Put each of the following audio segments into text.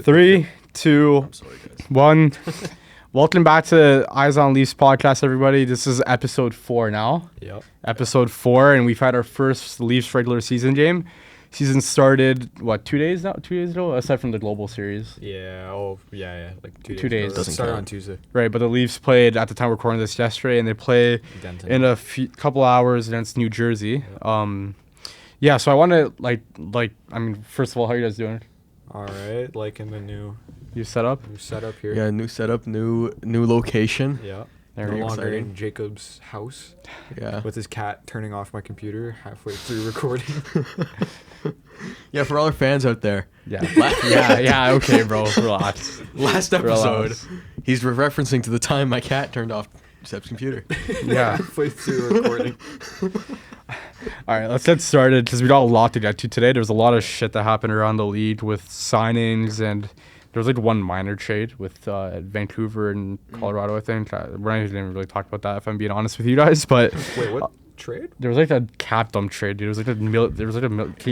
Three, two, I'm sorry, guys. 1. Welcome back to Eyes on Leafs podcast, everybody. This is episode 4 now. Yep. Episode 4, and we've had our first Leafs regular season game. Season started, 2 days now? 2 days ago? Aside from the Global Series. Yeah. Oh, yeah. Like 2 days. 2 days. It started on Tuesday. Right, but the Leafs played, at the time we're recording this, yesterday, and they play Denton. in a couple hours against New Jersey. Yeah, so I want to, first of all, how are you guys doing? All right. Liking the new Setup here. Yeah, new setup, new location. Yeah. Very No longer exciting. in Jacob's house Yeah. with his cat turning off my computer halfway through recording. Yeah, for all our fans out there. Yeah. Yeah, okay, bro. Relax. Last episode, Relax. he's referencing to the time my cat turned off Seb's computer. Yeah. Halfway through recording. All right, let's get started because we got a lot to get to today. There's a lot of shit that happened around the league with signings, and there was one minor trade with Vancouver and Colorado, I think. We're not even going to really talk about that if I'm being honest with you guys, but Wait, what trade? there was a cap dump trade, dude. It was like can you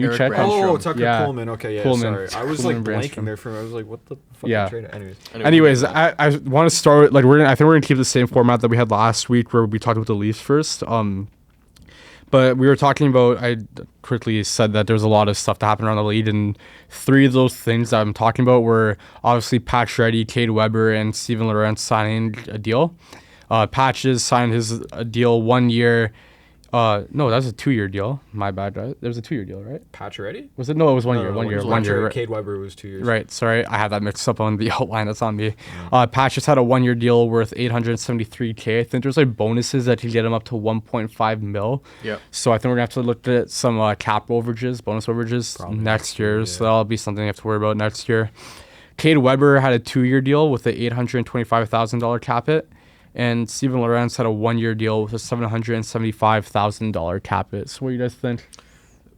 Eric check? Brandstrom. Oh, Tucker Yeah. Pullman. Okay, yeah, Pullman. sorry. I was Pullman blanking Brandstrom. there for a minute. I was like, what the fucking Yeah. trade? Anyways. Anyways, I want to start I think we're gonna keep the same format that we had last week, where we talked about the Leafs first. But we were talking about, I quickly said that there's a lot of stuff that happened around the league, and 3 of those things that I'm talking about were obviously Pacioretty, Cade Weber, and Steven Lorentz signing a deal. Patches signed his deal 1 year. No, that was a 2-year deal. My bad, right? There was a 2-year deal, right? Pacioretty? Was it? No, it was 1 year. No, 1 year. 1 year. year. Cade Weber was 2 years. Right, sorry, I had that mixed up on the outline. That's on me. Patch just had a 1-year deal worth $873K. I think there's bonuses that could get him up to 1.5 mil. Yeah. So I think we're gonna have to look at some cap overages, bonus overages Probably next year. yeah. So that'll be something you have to worry about next year. Cade Weber had a 2-year deal with a $825,000 cap hit. And Steven Lorentz had a 1-year deal with a $775,000 cap hit. So what do you guys think?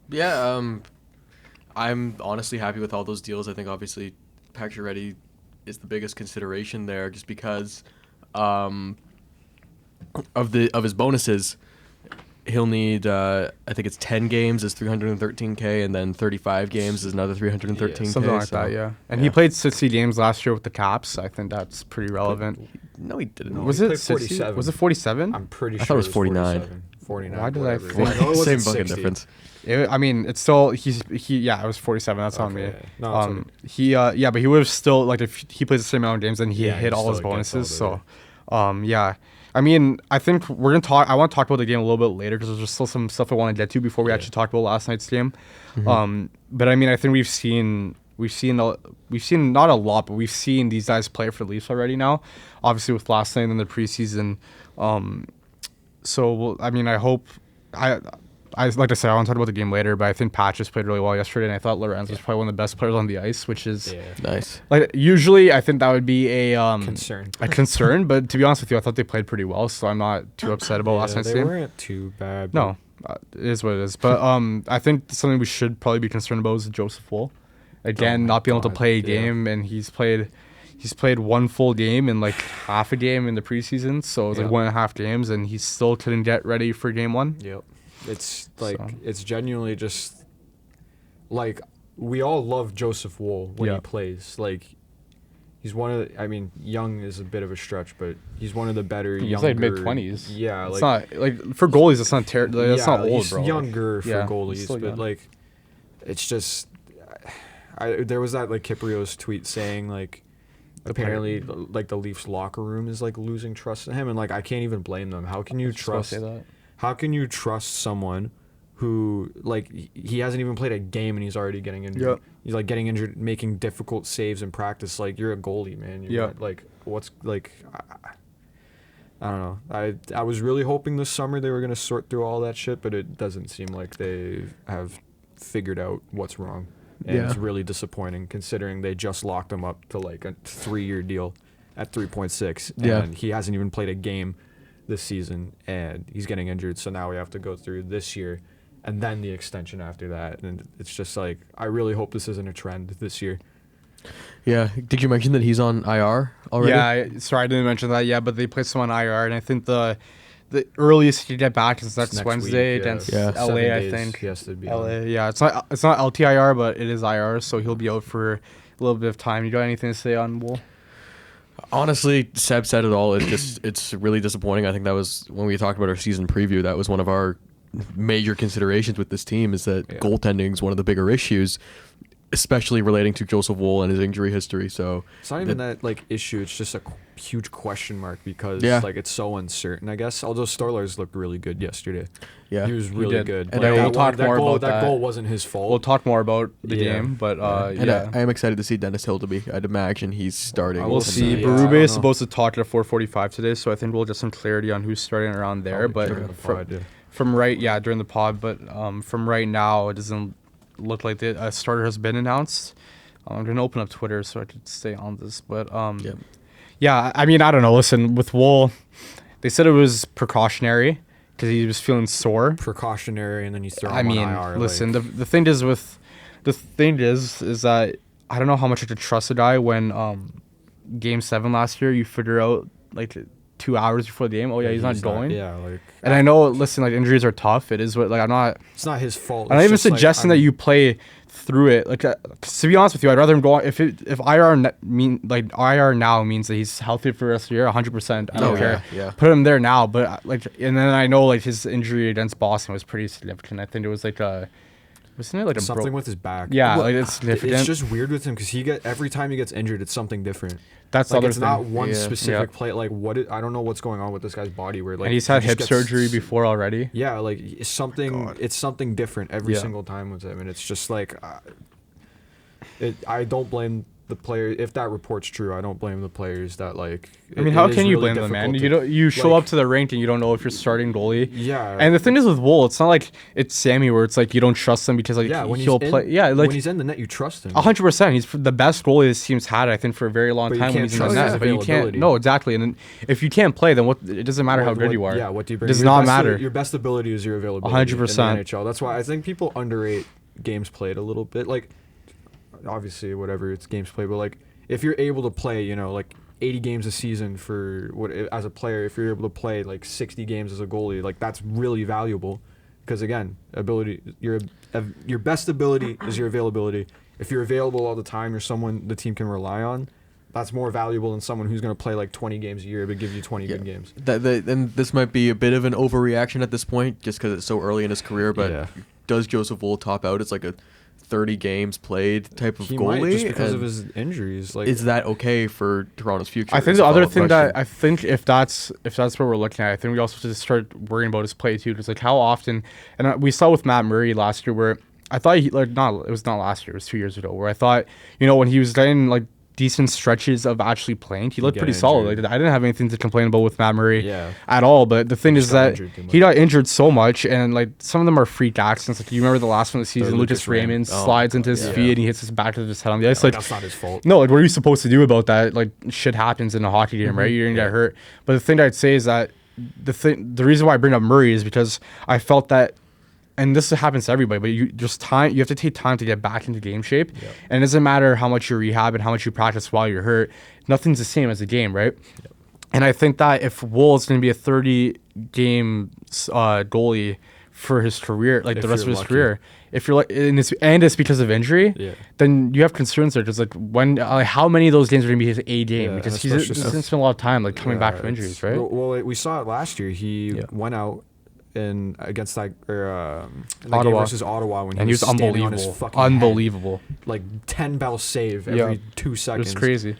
Yeah, I'm honestly happy with all those deals. I think obviously Pacioretty is the biggest consideration there, just because of his bonuses. He'll need I think it's 10 games is $313K, and then 35 games is another $313K. Something like that, yeah. And he played 60 games last year with the Caps. I think that's pretty relevant. No, he didn't. No, Was he it played 60? 47. Was it 47? I'm pretty I sure thought it was 49. 49. Why did I whatever. think- I know it wasn't Same fucking 60. difference. It's still yeah, it was 47. That's on me. Okay. No, it's But he would have still if he plays the same amount of games, then he Yeah, hit he all his still gets bonuses. all So, yeah. I think we're gonna talk. I want to talk about the game a little bit later because there's still some stuff I want to get to before we actually talk about last night's game. But I think we've seen not a lot, but we've seen these guys play for the Leafs already now. Obviously with last night in the preseason. I hope I like I said, I want to talk about the game later, but I think Patch just played really well yesterday, and I thought Lorentz was probably one of the best players on the ice, which is Nice. usually I think that would be a concern. but to be honest with you, I thought they played pretty well, so I'm not too upset about last night's they game. weren't too bad. No, it is what it is. But I think something we should probably be concerned about is Joseph Woll. Again, Oh my not being able to God, play a yeah. game, and he's played 1 full game and half a game in the preseason, so it was Yeah. 1.5 games, and he still couldn't get ready for game 1. Yep. It's So. it's genuinely just we all love Joseph Woll when Yeah. he plays. He's one of the, young is a bit of a stretch, but he's one of the better He's younger mid-20s. Yeah, It's not for goalies. It's not terrible. That's not old, he's bro. younger for Yeah, he's goalies, still but young. it's just there was that Kiprios tweet saying apparently the Leafs locker room is losing trust in him, and I can't even blame them. How can you trust? Say that. How can you trust someone who he hasn't even played a game and he's already getting injured? Yep. He's getting injured, making difficult saves in practice. You're a goalie, man. You're Yep. not, what's I don't know. I was really hoping this summer they were gonna sort through all that shit, but it doesn't seem like they have figured out what's wrong. And Yeah. it's really disappointing considering they just locked him up to a 3-year deal at 3.6, Yeah. and he hasn't even played a game this season, and he's getting injured. So now we have to go through this year, and then the extension after that, and it's just I really hope this isn't a trend this year. Yeah. Did you mention that he's on IR already? Yeah, sorry I didn't mention that. Yeah, but they placed him on IR, and I think the earliest you get back is next Wednesday week, against Yeah. LA. 7 I days think he has to be LA. on. Yeah, it's not LTIR, but it is IR, so he'll be out for little bit of time. You got anything to say on Wool? Honestly, Seb said it all. It's really disappointing. I think that was when we talked about our season preview. That was one of our major considerations with this team is that goaltending is one of the bigger issues, especially relating to Joseph Woll and his injury history. So it's not even that like issue. It's just a huge question mark because like it's so uncertain. I guess. Although Stolarz looked really good yesterday. Yeah, he was really good. And we'll talk more about that. That goal wasn't his fault. We'll talk more about the game, but and I am excited to see Dennis Hildebrand. I'd imagine he's starting. We'll see. Berube is supposed to talk at 4:45 today, so I think we'll get some clarity on who's starting around there. But from during the pod, but from right now, it doesn't look like the starter has been announced. I'm gonna open up Twitter so I could stay on this, but yeah. I mean, I don't know. Listen, with Woll, they said it was precautionary because he was feeling sore. Precautionary, and then you throw him on IR. Listen, the thing is that I don't know how much I could trust a guy when Game 7 last year you figure out like 2 hours before the game. Oh yeah, he's not going. And I know. Listen, like injuries are tough. It is what like I'm not. It's not his fault. I'm not even suggesting that you play through it. Like to be honest with you, I'd rather him go if IR IR now means that he's healthy for the rest of the year. 100%. I don't care. Yeah. Put him there now. But and then I know like his injury against Boston was pretty significant. I think it was wasn't it like something with his back? Yeah, like it's significant. It's just weird with him because every time he gets injured, it's something different. That's the other thing. It's not one specific play. Like I don't know what's going on with this guy's body. Where like and he's had hip surgery before already. Yeah, like it's something different every single time with him, and it's just like I don't blame the player if that report's true. I don't blame the players that like. I mean, how can you blame them, man? You show up to the rink and you don't know if you're starting goalie. Yeah. And the thing is with Woll, it's not like it's Sammy where it's like you don't trust him because like he'll play. Yeah, like when he's in the net, you trust him. 100%. He's the best goalie this team's had, I think, for a very long time when he's in the net. But you can't. No, exactly. And then if you can't play, then what? It doesn't matter how good you are. Yeah. What do you bring? It does not matter. Your best ability is your availability. 100%. In the NHL. That's why I think people underrate games played a little bit. Like, obviously, whatever it's games played, but like. If you're able to play, like 80 games a season as a player, if you're able to play like 60 games as a goalie, like that's really valuable. Because again, your best ability is your availability. If you're available all the time, you're someone the team can rely on. That's more valuable than someone who's going to play like 20 games a year but give you 20 good games. And this might be a bit of an overreaction at this point, just because it's so early in his career. But does Joseph Woll top out? It's like a 30 games played type of goalie, might just because of his injuries. Like, is that okay for Toronto's future? I think the other thing that I think if that's what we're looking at, I think we also have to start worrying about his play too. Because like how often, and we saw with Matt Murray last year where I thought it was not last year, it was 2 years ago, where I thought when he was getting like decent stretches of actually playing, he looked pretty solid. Like I didn't have anything to complain about with Matt Murray at all. But the thing is that he got injured so much, and like some of them are freak accidents. Like you remember the last one of the season, Lucas Raymond slides into his feet and he hits his back of his head on the ice. Like that's not his fault. No, like what are you supposed to do about that? Like shit happens in a hockey game, right? You're gonna get hurt. But the thing that I'd say is that the reason why I bring up Murray is because I felt that. And this happens to everybody, but you have to take time to get back into game shape. Yep. And it doesn't matter how much you rehab and how much you practice while you're hurt. Nothing's the same as a game, right? Yep. And I think that if Woll is going to be a 30-game goalie for his career, like the rest of his career, if you're like, and it's because of injury, then you have concerns there. Just like how many of those games are going to be his A game? Because he's going to spend a lot of time like coming back from injuries, right? Well, we saw it last year. He went out. Against that Ottawa game versus Ottawa when he was unbelievable, on his fucking unbelievable, head, like 10 bell save every 2 seconds. It's crazy.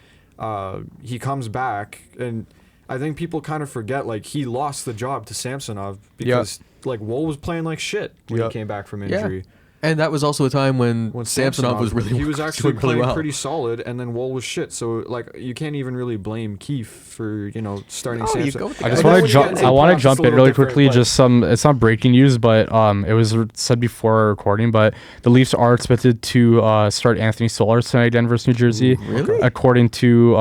He comes back, and I think people kind of forget like he lost the job to Samsonov because like Woll was playing like shit when he came back from injury. And that was also a time when Samsonov was he was actually playing pretty solid, and then Woll was shit. So like you can't even really blame Keefe for starting Samsonov. I just want to jump. I want to jump in really quickly. Just it's not breaking news, but it was said before our recording. But the Leafs are expected to start Anthony Stolarz tonight again versus New Jersey, according to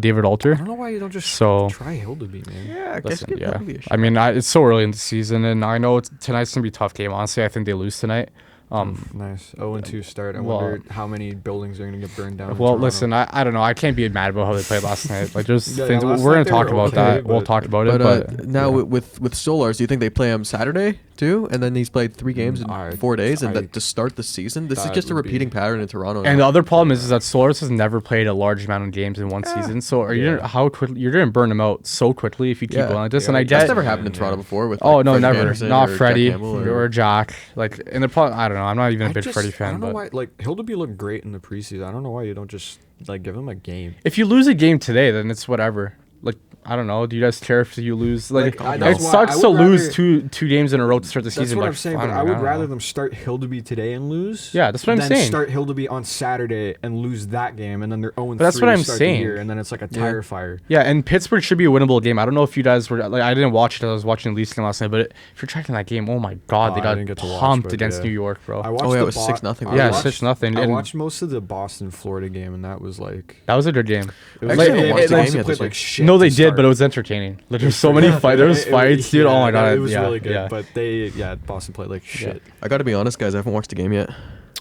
David Alter. I don't know why you don't just try Hildeby, man. Yeah, I guess give Hildeby a shot. I mean, it's so early in the season, and I know tonight's gonna be a tough game. Honestly, I think they lose tonight. Nice. 0-2 start. I well- wonder how many buildings are going to get burned down. in Well, Toronto. listen, I don't know. I can't be mad about how they played last night. Like, there's Yeah, things last we're night gonna they talk were about okay, that. We'll but- talk about it. But But now yeah. with Solars, do you think they play him Saturday too, and then he's played 3 games in I- 4 days, and I- that to start the season? This is that just a would be- repeating pattern in Toronto. And the now. other problem is that Solars has never played a large amount of games in one season. So are you Yeah. gonna, how quickly you're gonna burn them out so quickly if you keep Yeah. going like this? Yeah, And I like, get That's never happened in Yeah. Toronto before. With Oh like, no, Freddie never. Anderson Not or Jack Freddie Campbell or Jack. Like, and the problem, I don't know. I'm not even a big Freddie I fan, don't know but why. Like Hildeby looked great in the preseason. I don't know why you don't just like give him a game. if you lose a game today, then it's whatever. Like, I don't know. Do you guys care if you lose? Like, Like, it that's why sucks I to would lose rather- two games in a row to start the That's season. what but I'm saying. fine, But man, I would don't rather know. them start Hildeby today and lose. Yeah, that's what I'm than saying. Start Hildeby on Saturday and lose that game, and then they're 0-3 that's what I'm to start saying. the year, and then it's like a tire fire. Yeah, and Pittsburgh should be a winnable game. I don't know if you guys were like, I didn't watch it. I was watching the Leafs game last night, but if you're tracking that game, oh my god, Oh, they I got didn't get to watch, pumped but against yeah. New York, bro. I watched yeah, the it was 6-0. Yeah, I watched- 6-0. I And watched most of the Boston Florida game, and that was like that was a good game. it was Actually, I like, haven't watched the Boston game yet played this like week. shit. No, they to did, start. but it was entertaining. Like, there's so many fights. There was fights, dude. Oh my god, it was yeah, really good. yeah. But Boston played like shit. I got to be honest, guys. I haven't watched the game yet.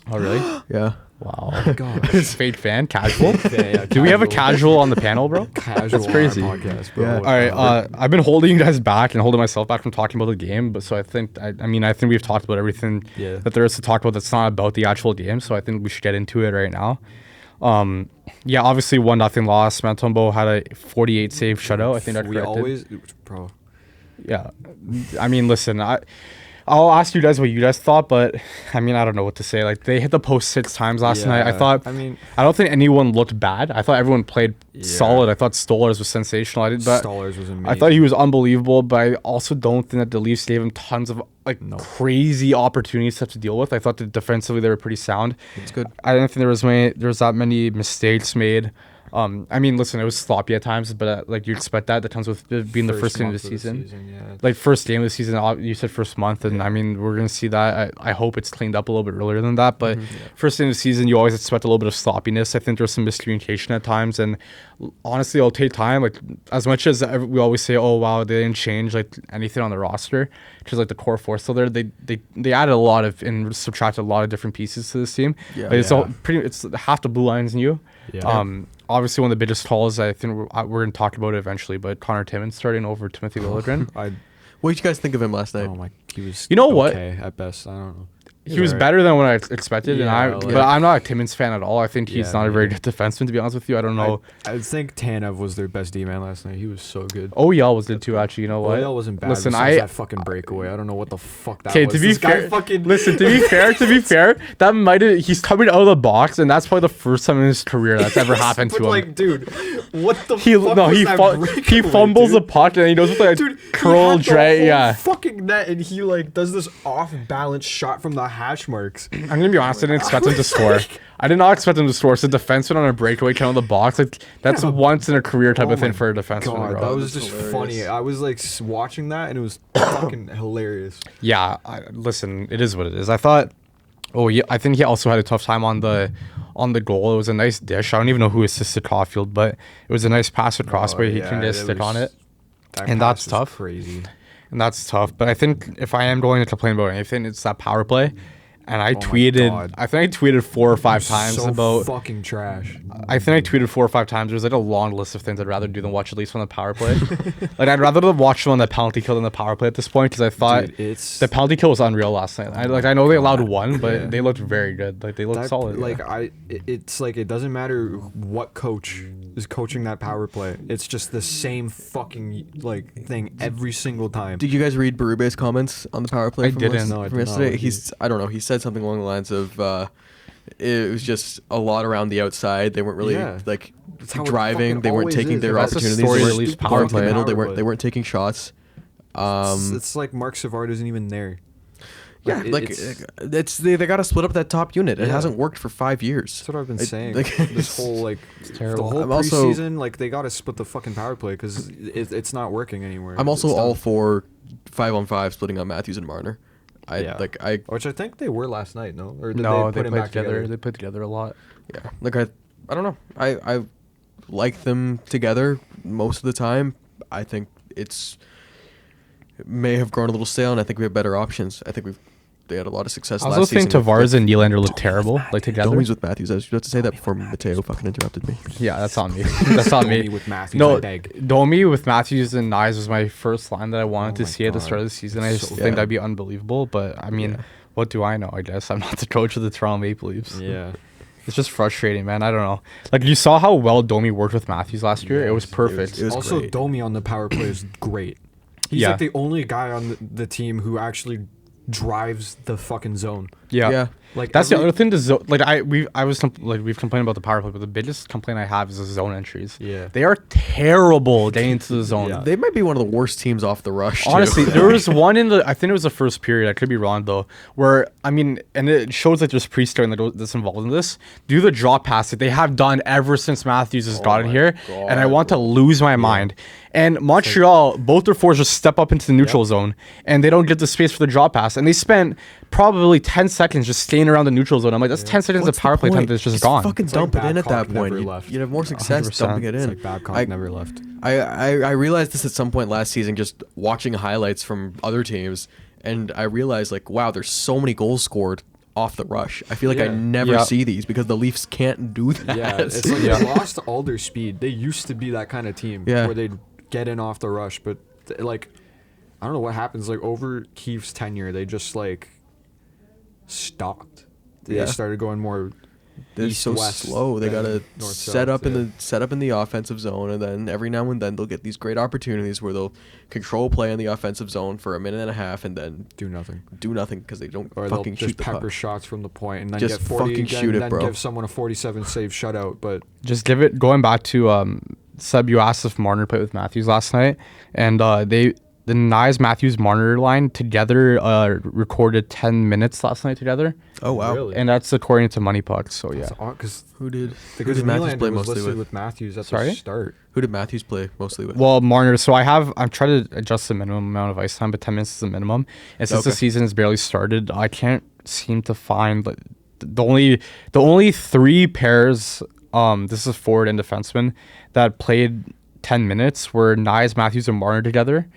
Oh really? Yeah. Wow. God. Fake fan, casual. Yeah, Do we have a casual on the panel, bro? casual That's crazy. on our podcast, bro? Yeah. All right, I've been holding you guys back and holding myself back from talking about the game, but so I think I think we've talked about everything Yeah. that there is to talk about that's not about the actual game, so I think we should get into it right now. Yeah, obviously 1-0 loss. Mantombo had a 48 save shutout. I think that we corrected. always, bro. Yeah, I mean, listen, I'll ask you guys what you guys thought, but I mean, I don't know what to say. Like, they hit the post 6 times last night. I thought. I mean, I don't think anyone looked bad. I thought everyone played Yeah. solid. I thought Stolarz was sensational. But Stolarz was amazing. I thought he was unbelievable, but I also don't think that the Leafs gave him tons of crazy opportunities to have to deal with. I thought that defensively they were pretty sound. It's good. I didn't think there was that many mistakes made. I mean, listen, it was sloppy at times, but like you expect that. That comes with it being the first game of the month season. Yeah. Like first game of the season, you said first month, and I mean we're gonna see that. I hope it's cleaned up a little bit earlier than that, but first game of the season, you always expect a little bit of sloppiness. I think there's some miscommunication at times, and honestly, it'll take time. Like as much as we always say, oh wow, they didn't change like anything on the roster, because like the core four still there. They added a lot of and subtracted a lot of different pieces to this team. Yeah. Like, it's all it's half the blue lines new. Yeah. Obviously, one of the biggest calls, I think we're going to talk about it eventually, but Connor Timmins starting over Timothy Liljegren. What did you guys think of him last night? Oh my, he was. You know what? Okay, at best, I don't know. He was better than what I expected, Yeah, but like- I'm not a Timmins fan at all. I think he's Yeah, not a very neither. good defenseman, to be honest with you. I don't know. I think Tanev was their best D-man last night. He was so good. OEL was good too, actually. You know what? Oil wasn't bad. Listen, Listen, that fucking breakaway. I don't know what the fuck that Okay, was. to be This guy fair, fucking listen. To be fair, that might have. He's coming out of the box, and that's probably the first time in his career that's ever happened but to him. like, dude, what the He fuck was he that he breakaway, fumbles dude? the puck and he goes with like a Dude, curl he had the drag. whole Yeah, fucking net, and he like does this off-balance shot from the hash marks. I'm gonna be honest. I didn't expect him to score. I did not expect him to score. It's a defenseman on a breakaway coming out of the box. Like that's once in a career type Oh of thing my for a defenseman. God, bro. that was That's just hilarious. funny. I was like watching that, and it was fucking hilarious. Yeah, listen, it is what it is. I thought. Oh yeah, I think he also had a tough time on the goal. It was a nice dish. I don't even know who assisted Caulfield, but it was a nice pass across where he yeah, can just it stick on was- it, That And pass that's was tough. Crazy. and that's tough. But I think if I am going to complain about anything, it's that power play. And I Oh my tweeted, God. I think I tweeted 4 or 5 times so about. fucking trash. I think I tweeted 4 or 5 times. There's like a long list of things I'd rather do than watch at least on the power play. Like I'd rather watch them on the penalty kill than the power play at this point because I thought Dude, it's the penalty kill was unreal last night. I know they allowed one, but Yeah. they looked very good. Like they looked that, solid. like yeah. it's like it doesn't matter what coach is coaching that power play. It's just the same fucking like thing every single time. Did you guys read Berube's comments on the power play? I from didn't. last- No, I from did not. yesterday? What He's I don't know. He said something along the lines of it was just a lot around the outside. They weren't really Yeah. like That's how it driving. fucking They weren't always taking is. their That's the opportunities. story They of weren't the Leafs going power to the play. middle. They Power weren't play. taking shots. It's like Mark Savard isn't even there. Yeah, it- like it's- they got to split up that top unit. It Yeah. hasn't worked for 5 years. That's what I've been It- saying. like, This whole like the terrible. whole I'm also- preseason, like they got to split the fucking power play because it's not working anywhere. I'm also It's all done. for 5-on-5 splitting up Matthews and Marner. Yeah. Which I think they were last night. No, or did no, they they put him played back together. They played together a lot. yeah, like I don't know. I like them together most of the time. I think it may have grown a little stale, and I think we have better options. I think they had a lot of success I was last also season. saying Tavares and Nylander look terrible, like together. Domi's with Matthews. I was about to say that before Mateo fucking interrupted me. Yeah, that's on me. That's on Domi me. with Matthews, No, I beg. Domi with Matthews and Nyes was my first line that I wanted Oh to my see at the God. start of the season. I It's just so think good. that'd be unbelievable. But I mean, Yeah. what do I know? I guess I'm not the coach of the Toronto Maple Leafs. Yeah. It's just frustrating, man. I don't know. Like you saw how well Domi worked with Matthews last year. Yeah, It was it was- perfect. it was Also, great. Domi on the power play is great. He's Yeah. like the only guy on the team who actually drives the fucking zone. yeah. Like That's the every- other thing. We've complained about the power play, but the biggest complaint I have is the zone entries. Yeah. They are terrible getting into the zone. Yeah. They might be one of the worst teams off the rush. Too. Honestly, there was one I think it was the first period, I could be wrong though, where, I mean, and it shows like there's pre-starting that's involved in this, do the drop pass that they have done ever since Matthews has gotten my here, and I God, want to lose my mind. And Montreal, both their forwards just step up into the neutral zone, and they don't get the space for the drop pass, and they spent probably 10 seconds just staying around the neutral zone. I'm like, that's 10 seconds What's of power the play time point? that's just Just gone. Fucking It's like dump it in at Babcock that point. never left. You'd have more success 100%. dumping it It's in. like Babcock I- never left. I realized this at some point last season, just watching highlights from other teams, and I realized like, wow, there's so many goals scored off the rush. I feel like I Yeah. never Yeah. see these because the Leafs can't do that. Yeah, it's like Yeah. they lost all their speed. They used to be that kind of team Yeah. where they'd get in off the rush, but like I don't know what happens. Like over Keefe's tenure, they just like stopped. They Yeah. started going more. They're east, so west, slow. They then gotta north, set south, up in yeah. the offensive zone, and then every now and then they'll get these great opportunities where they'll control play in the offensive zone for a minute and a half, and then Do nothing. do nothing because they don't Or they'll fucking just shoot the pepper puck. shots from the point and then Just get 40 fucking again, shoot it, then bro. give someone a 47 save shutout. But Just give it, going back to Seb, you asked if Marner played with Matthews last night, and the Nyes Matthews Marner line together recorded 10 minutes last night together, Oh wow, Really? and that's according to Money Puck. So yeah, because who did because Matthews Nylander play was mostly listed with? with Matthews at Sorry? the start. Who did Matthews play mostly with? well, Marner. So I'm trying to adjust the minimum amount of ice time, but 10 minutes is the minimum. And since the Okay. season has barely started, I can't seem to find like the only three pairs. This is forward and defenseman that played 10 minutes were Nyes Matthews and Marner together.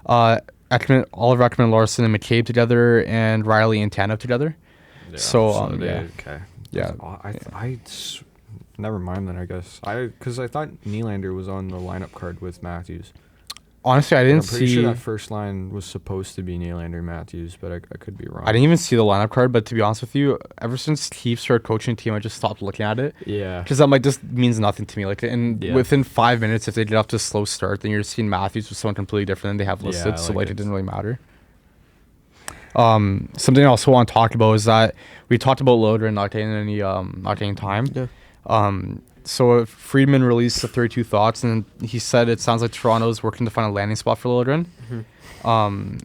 Oliver Ekman Larson and McCabe together, and Riley and Tanev together. Okay. Yeah. Never mind then. I guess because I thought Nylander was on the lineup card with Matthews. Honestly, I I'm didn't pretty see. sure that first line was supposed to be Nylander Matthews, but I could be wrong. I didn't even see the lineup card, but to be honest with you, ever since Keefe started coaching the team, I just stopped looking at it. Yeah. Because I'm like, this means nothing to me. Like, and Yeah. within 5 minutes, if they get off to a slow start, then you're seeing Matthews with someone completely different than they have listed. I So like like, it it. didn't really matter. Something I also want to talk about is that we talked about Lodren not getting time. Yeah. So Friedman released the 32 thoughts, and he said it sounds like Toronto is working to find a landing spot for Lodren.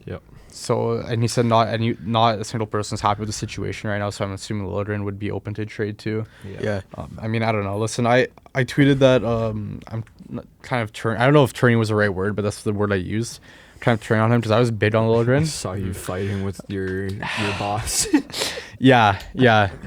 Yep. So, and he said not a single person is happy with the situation right now. So I'm assuming Lodren would be open to trade too. Yeah. I mean, I don't know. Listen, I tweeted that I'm kind of I don't know if turning was the right word, but that's the word I used. Kind of turning on him because I was big on I Lodren. saw you fighting with your boss Yeah.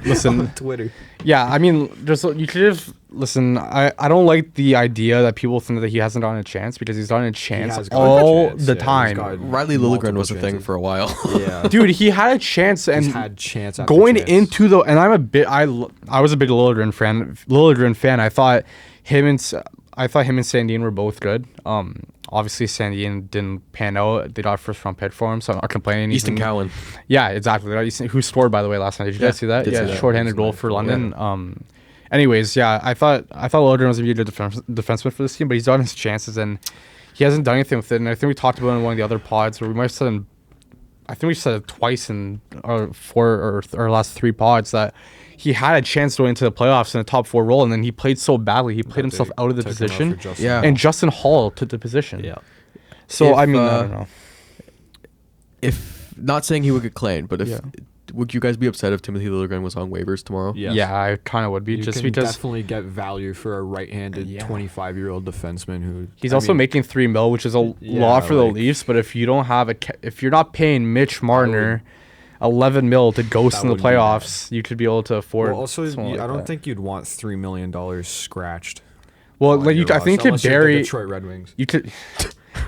Listen. on Twitter. Yeah, I mean, you could have listen. I don't like the idea that people think that he hasn't gotten a chance because he's gotten a chance has gotten a all chance, the yeah, he's time. gotten Riley multiple Lilligren was a thing chances. for a while. Yeah. Dude, he had a chance and He's had chance after going chance. into the and I was a big Lilligren fan. I thought him and Sandine were both good. Obviously Sandine didn't pan out. They got a first round pick for him, so I'm not complaining. He's Easton in- Cowan. Yeah, exactly. They got Who scored by the way last night? Did you guys see that? did Yeah, see that. shorthanded It was goal nice. for London. Anyways, yeah, I thought Lodren was gonna be a good defenseman for this team, but he's gotten his chances and he hasn't done anything with it. And I think we talked about it in one of the other pods where we might have said I think we said it twice in our our last 3 pods that he had a chance going into the playoffs in a top 4 role, and then he played so badly. He played himself out of the Took him out for position, Justin. Yeah. and Justin Hall took the position. Yeah. So If, I mean, I uh, don't know. If not saying he would get claimed, but if Yeah. would you guys be upset if Timothy Lilligren was on waivers tomorrow? Yes. Yeah, I kind of would be You just can because definitely get value for a right-handed Yeah. 25-year-old defenseman who he's I also mean, making $3 million, which is a Yeah, lot for the like- Leafs. But if you don't have if you're not paying Mitch Marner $11 million to ghost That in the would be bad. playoffs, you could be able to afford. Well, also, someone like I don't that. think you'd want $3 million scratched. Well, on like your I think roster, you could unless you're the bury. Detroit Red Wings. You could.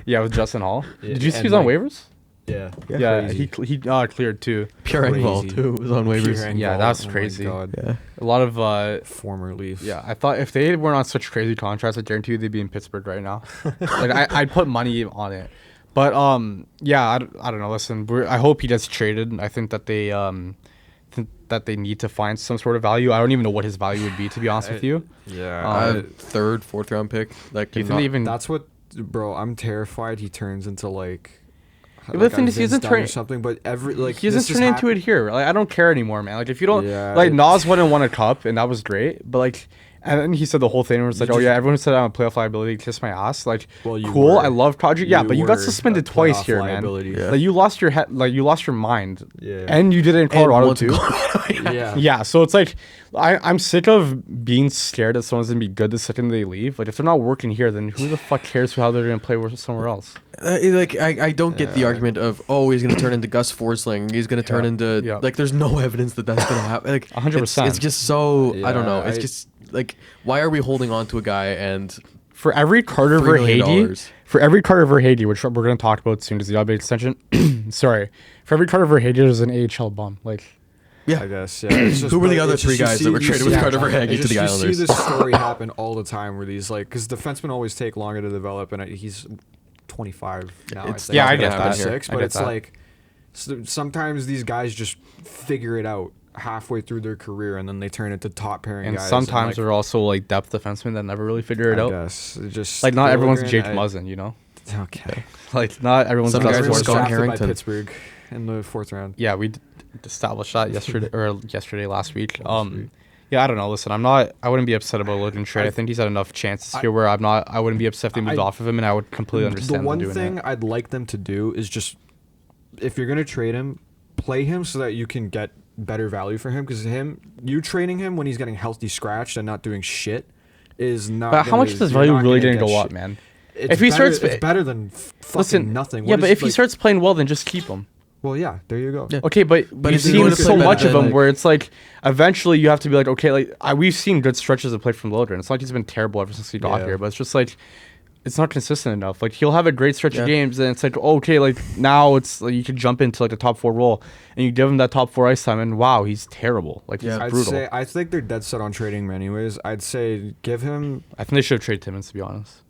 Yeah, with Justin Hall. Yeah, Did you see and he's on like- waivers? Yeah. Yeah, Crazy. he cleared too. Pure Engvall Crazy. too was on waivers. Pure Engvall, Yeah, that's oh my crazy. God. Yeah. A lot of Former Leaf. yeah. I thought if they weren't on such crazy contracts, I guarantee you they'd be in Pittsburgh right now. Like I'd put money on it. But yeah, I don't know. Listen, I hope he gets traded. I think that they need to find some sort of value. I don't even know what his value would be, to be honest with you. Yeah. Third, fourth round pick. Like, Do you think they even? That's what, bro. I'm terrified he turns into like. But the thing a is, he Vince isn't Dunn or turning. something. But He isn't turning into it here. Like I don't care anymore, man. Like if you don't Yeah, like Nas went and won a cup, and that was great. But like, and then he said the whole thing was like, You oh yeah, just- everyone said I'm a playoff liability. Kiss my ass. Like, Well, you cool. were. I love Kadri. Yeah, but you got were suspended a twice playoff here, liability. man. Yeah. Like you lost your head. Like you lost your mind. Yeah. And you did it in Colorado once in too. Yeah. Yeah, so it's like I'm sick of being scared that someone's gonna be good the second they leave. Like if they're not working here, then who the fuck cares how they're gonna play somewhere else? I don't get the argument of, oh, he's gonna turn into Gus Forsling. He's gonna turn into Yeah. like. There's no evidence that that's gonna happen. Like 100%. It's just so I don't know. Yeah, It's just like, why are we holding on to a guy and For every Carter $3 million. Verhage, which we're gonna talk about soon, is the update extension. Sorry, for every Carter Verhage, there's an AHL bum. Like yeah. I guess. Yeah. It's just, Who were the but other it's three just guys you that were see- you traded see- with Carter Verhaeghe it's to the just- You Islanders? see this story happen all the time where these like, because defensemen always take longer to develop, and he's 25 now. It's I think. Yeah, I not get gonna that. happen here. 26, I but get it's that. like sometimes these guys just figure it out halfway through their career, and then they turn into top pairing and guys. sometimes like, they're also like depth defensemen that never really figure it I out. guess it just Like not everyone's Liljegren, Jake I- Muzzin, you know. Okay. Like not everyone's Some the guys guys were who are Scott drafted by Harrington. Pittsburgh in the 4th round. Yeah, we established that yesterday or last week. Last week. Yeah, I don't know. Listen, I wouldn't be upset about Logan trade. I think he's had enough chances here where I wouldn't be upset if they moved off of him, and I would completely understand The one them doing thing it. I'd like them to do is just, if you're gonna trade him, play him so that you can get better value for him. Because you trading him when he's getting healthy scratched and not doing shit is not. But how much is his you're value not really gonna going to get go up, shit. man? It's If he better, starts- it's better than fucking Listen, nothing. yeah, What but is, if he like- starts playing well, then just keep him. well, yeah, there you go. Yeah. Okay, but But we've is he going seen to play so better much of than, him like- where it's like eventually you have to be like, okay, like we've seen good stretches of play from Lodren. It's not like he's been terrible ever since he got Yeah. here, but it's just like it's not consistent enough. Like he'll have a great stretch Yeah. of games, and it's like okay, like now it's like you can jump into like a top 4 role, and you give him that top 4 ice time, and wow, he's terrible. Like he's Yeah. I'd brutal. say I think they're dead set on trading him anyways. I'd say give him. I think they should have traded Timmins, to be honest.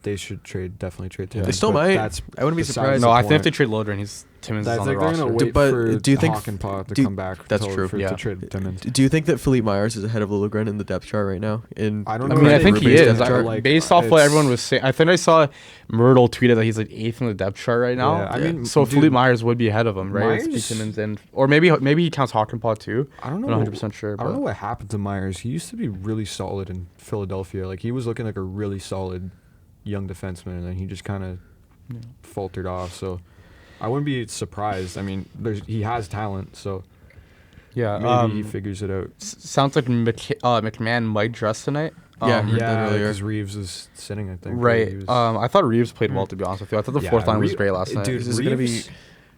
They should definitely trade Yeah. him. They still but might. That's I wouldn't be besides surprised. the No, I think if point. they trade Lodren, Timmins I is on think the they're gonna roster. wait But for do you think Hawkenpah to do- come back. that's to- true. For, Yeah. To trade Timmins. Do you think that Philippe Myers is ahead of Liljegren in the depth chart right now? I don't I know. mean, I if think he Ruben's is. depth I, chart, like, based off what it's- everyone was saying, I think I saw Myrtle tweeted that he's like 8th in the depth chart right now. Yeah, I mean, so dude, Philippe Myers would be ahead of him, right? It's Myers- Timmins and or maybe he counts Hawkenpah too. I don't know. I'm not 100% sure. I don't know But what happened to Myers. He used to be really solid in Philadelphia. Like he was looking like a really solid young defenseman, and then he just kind of faltered off. So I wouldn't be surprised. I mean, he has talent, so yeah, maybe he figures it out. sounds like McMahon might dress tonight. Yeah, heard that Yeah, earlier. because Reeves is sitting. I think Right. He was- I thought Reeves played well, to be honest with you. I thought the Yeah, fourth line was Reeves- great last night. Dude, Is this gonna be-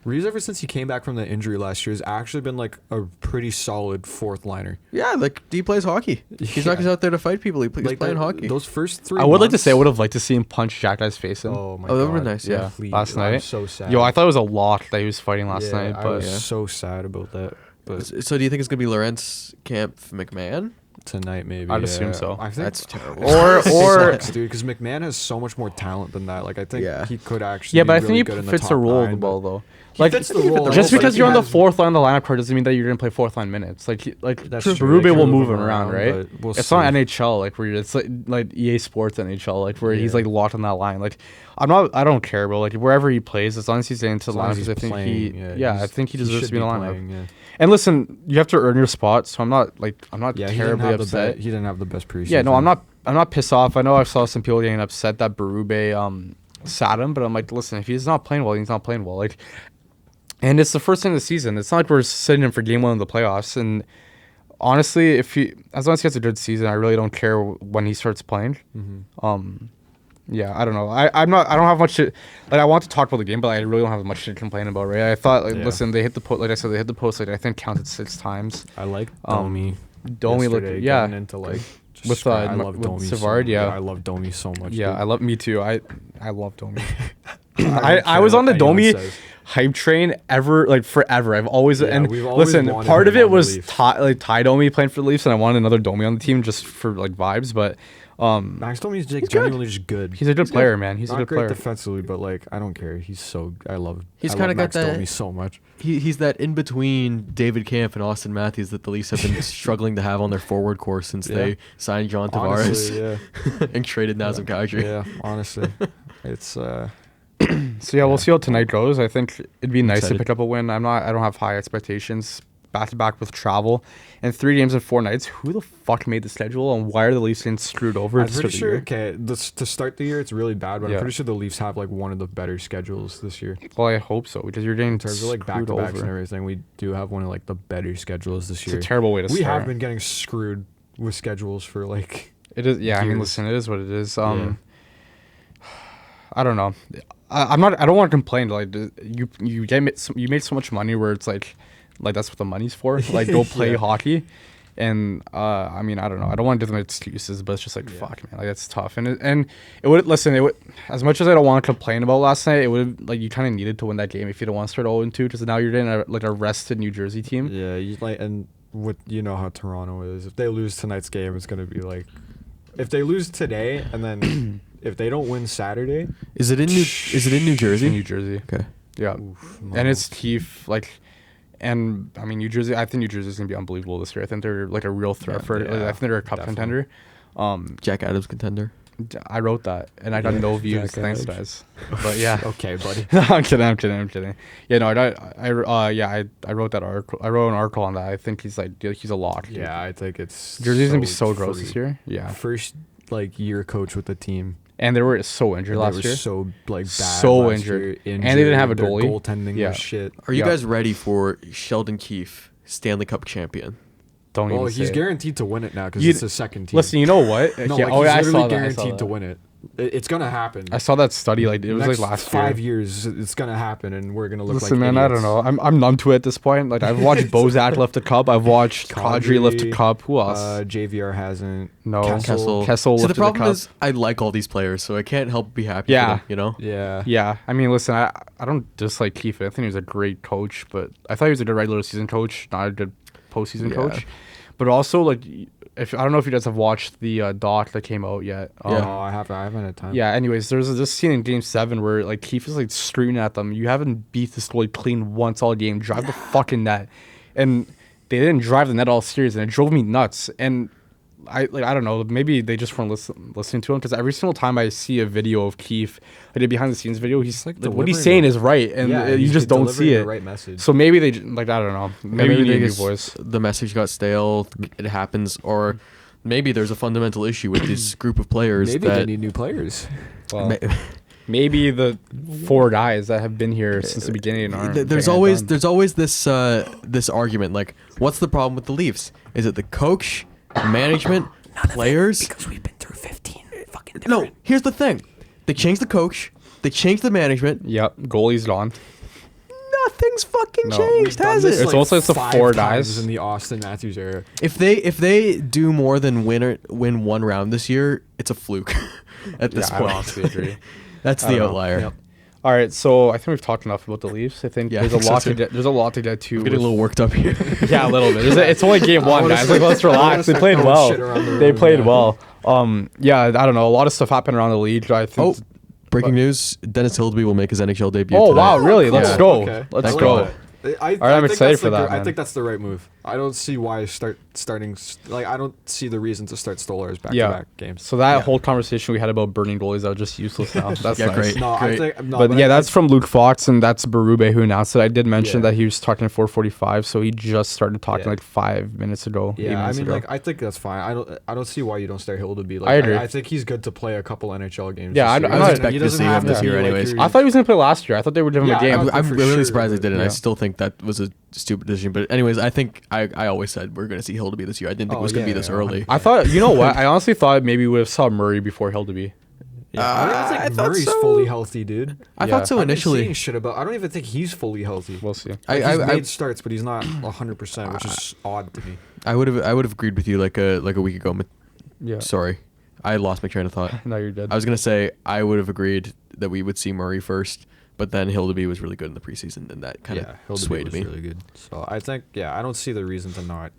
Reeves, ever since he came back from the injury last year, has actually been like a pretty solid fourth liner. Yeah, like he plays hockey. He's Yeah. not just out there to fight people. He's playing hockey. Those first 3 I would like to say I months- would have liked to see him punch Jack Guy's face in. Oh my Oh, god. that would've been nice, yeah. Please, last I'm night. so sad. Yo, I thought it was a lot that he was fighting last Yeah, night, I but was Yeah. so sad about that. But So do you think it's gonna be Lawrence Camp McMahon? tonight maybe. I'd assume so. I think That's terrible. or sucks, dude, because McMahon has so much more talent than that. Like I think Yeah. he could actually. yeah, be but I really think good he in the fits top the role of the nine, ball but- though. He Like fits the role, just but because he you're on the has- fourth line of the lineup card doesn't mean that you're gonna play fourth line minutes. Like That's Berube true. They can will move move him him around, around, right? but we'll It's see. not NHL like where it's like EA Sports NHL like where he's Yeah. like locked on that line. Like I don't care, bro. Like wherever he plays, as long as he's into As the long lineup, as he's I think playing, I think he deserves should to be in the lineup. playing, yeah. And listen, you have to earn your spot, so I'm not Yeah, he didn't terribly have upset. he didn't have the best preseason. Yeah, no, I'm not pissed off. I know I saw some people getting upset that Berube sat him, but I'm like, listen, if he's not playing well, he's not playing well. Like, and it's the first thing of the season. It's not like we're sitting him for game 1 of the playoffs. And honestly, as long as he has a good season, I really don't care when he starts playing. Mm-hmm. Yeah, I don't know. I don't have much to like. I want to talk about the game, but I really don't have much to complain about. Right? I thought like, Yeah. listen, they hit the post. Like I said, they hit the post. Like I think counted 6 times. I like Um, Domi. Domi looked yesterday, yeah. getting into like just With, scrap. I with love Domi. Savard, yeah. I love Domi so much. Yeah, dude. I love me too. I love Domi. don't I care was on what the anyone Domi. says. hype train ever, like forever. I've always and we've always listen, wanted part of him it on the was Leafs. Ty Domi playing for the Leafs, and I wanted another Domi on the team just for like vibes. But Max Domi's genuinely just good. he's a good player, man. He's Not a good great player. defensively, but like I don't care. I love kinda got Max that- Domi so much. He's that in between David Camp and Austin Matthews that the Leafs have been struggling to have on their forward course since they signed John Tavares Honestly, yeah. and traded Nazem Kadri. Yeah, honestly, it's So yeah, we'll see how tonight goes. I think it'd be nice to Excited. pick up a win. I don't have high expectations. Back to back with travel and 3 games in 4 nights. Who the fuck made the schedule and why are the Leafs getting screwed over? I'm to start pretty the sure. year? Okay, to start the year, it's really bad, but Yeah. I'm pretty sure the Leafs have like one of the better schedules this year. Well, I hope so because you're getting In terms of like back screwed to backs and over. everything, we do have one of like the better schedules this It's year. a terrible way to We start. have been getting screwed with schedules for like. It is, yeah. I mean, years. listen, it is what it is. I don't know. I'm not. I don't want to complain. Like you made so much money where it's like that's what the money's for. Like go play Yeah. hockey, and I mean I don't know. I don't want to give them excuses, but it's just like Yeah. fuck, man. Like that's tough. And it would listen. It would as much as I don't want to complain about last night. It would like you kind of needed to win that game if you don't want to start 0-2 because now you're in a rested New Jersey team. Yeah, and what you know how Toronto is. If they lose tonight's game, it's gonna be like, if they lose today and then if they don't win Saturday, Is it in New Jersey? In New Jersey. Okay. Yeah. oof, And it's Keefe, like, and I mean New Jersey. I think New Jersey's gonna be unbelievable this year. I think they're like a real threat for. Like, I think they're a cup definitely. contender. Jack Adams contender. I wrote that, and I got Yeah, no views. Jack Thanks, Adams. guys. But yeah, okay, buddy. I'm kidding. Yeah, no, I wrote that article. I wrote an article on that. I think he's a lock. dude. Yeah, I think it's Jersey's gonna be so gross free. this year. Yeah, First like year coach with the team. and they were so injured They last were year. so like bad. So last injured. year, And they didn't have a their goalie. Goaltending Yeah. was shit. Are you Yeah. guys ready for Sheldon Keefe, Stanley Cup champion? Don't Well, even say he's it. guaranteed to win it now because You- it's his second team. Listen, you know what? no, Yeah, like, oh he's yeah, I literally saw that. guaranteed to win it. It's gonna happen. I saw that study. Like it was Next like last 5 year. years, it's gonna happen, and we're gonna look Listen, like man, I don't idiots. know. I'm numb to it at this point. Like I've watched Bozak lift a cup. I've watched Kadri lift a cup. Who else? JVR hasn't. No. Kessel. Kessel So the lifted problem a cup. is, I like all these players, so I can't help but be happy. Yeah. For them, you know. Yeah. Yeah, I mean, listen, I don't dislike Keefe. I think he was a great coach, but I thought he was a good regular season coach, not a good postseason Yeah. coach. But also, like, if I don't know if you guys have watched the doc that came out yet. Oh, I haven't had time. Yeah. Anyways, there's this scene in Game 7 where like Keefe is like screaming at them. You haven't beat this goalie clean once all game. Drive the fucking net, and they didn't drive the net all series, and it drove me nuts. And I don't know. Maybe they just weren't listening to him because every single time I see a video of Keefe, like a behind the scenes video, he's like what he's delivering saying the- is right, and Yeah, you he's just don't see delivering it. the right message. So maybe they like I don't know. Maybe you need a new voice. The message got stale. It happens, or maybe there's a fundamental issue with this group of players Maybe they that. need new players. Well, maybe the 4 guys that have been here since the beginning aren't. There's getting it always done. there's always this argument like, what's the problem with the Leafs? Is it the coach, management, players? Because we've been through 15 fucking No, different. here's the thing. They changed the coach. They changed the management. Yep, goalie's gone. Nothing's fucking No. changed, has it? It's also it's the 5 4 times guys. in the Austin Matthews era. If they do more than win one round this year, it's a fluke. At this Yeah, I point, honestly agree. That's I the don't know. outlier. Yep. All right, so I think we've talked enough about the Leafs. I think Yeah, there's I a think so lot to too. get. There's a lot to get to. I'm getting a with- little worked up here. Yeah, a little bit. It's only game I one, wanna guys. start- Like, let's I wanna relax. They start played throwing well. shit around the They room, played yeah. well. Yeah, I don't know. A lot of stuff happened around the league. I Oh, think. breaking news: Dennis Hildeby will make his NHL debut. Oh tonight. wow, really? Let's Yeah. go. Okay. Let's I like go. that. I I'm think excited that's for the that, I man. think that's the right move. I don't see why starting like I don't see the reason to start Stolarz back Yeah. to back games. So that Yeah. whole conversation we had about burning goalies that was just useless now. That's Yeah, nice. great. No, I think no, But I yeah, think- that's from Luke Fox, and that's Berube who announced it. I did mention Yeah. that he was talking 4:45, so he just started talking Yeah. like 5 minutes ago. 8 Yeah, I minutes mean, ago. like I think that's fine. I don't see why you don't start Hildeby. Like, I agree. I think he's good to play a couple NHL games. Yeah, this I year. was He expecting to doesn't see him have this be year like anyways. your- I thought he was gonna play last year. I thought they would give him Yeah, a game. I- I'm for really sure, surprised they didn't. yeah. I still think that was a stupid decision. But anyways, I think I always said we're going to see Hildeby this year. I didn't think Oh, it was going to yeah, be this yeah, early. I thought, you know what? I honestly thought maybe we would have saw Murray before Hildeby. Yeah, I I think thought Murray's so. fully healthy, dude. I Yeah. thought so I've been initially. seeing shit about. I don't even think he's fully healthy. We'll see. Like, he's I made starts, but he's not 100%, which is odd to me. would have agreed with you like a week ago. Yeah. Sorry, I lost my train of thought. No, you're dead. I was gonna say I would have agreed that we would see Murray first, But then Hildeby was really good in the preseason, and that kind of Hildeby swayed was me. really good. So I think, I don't see the reason to not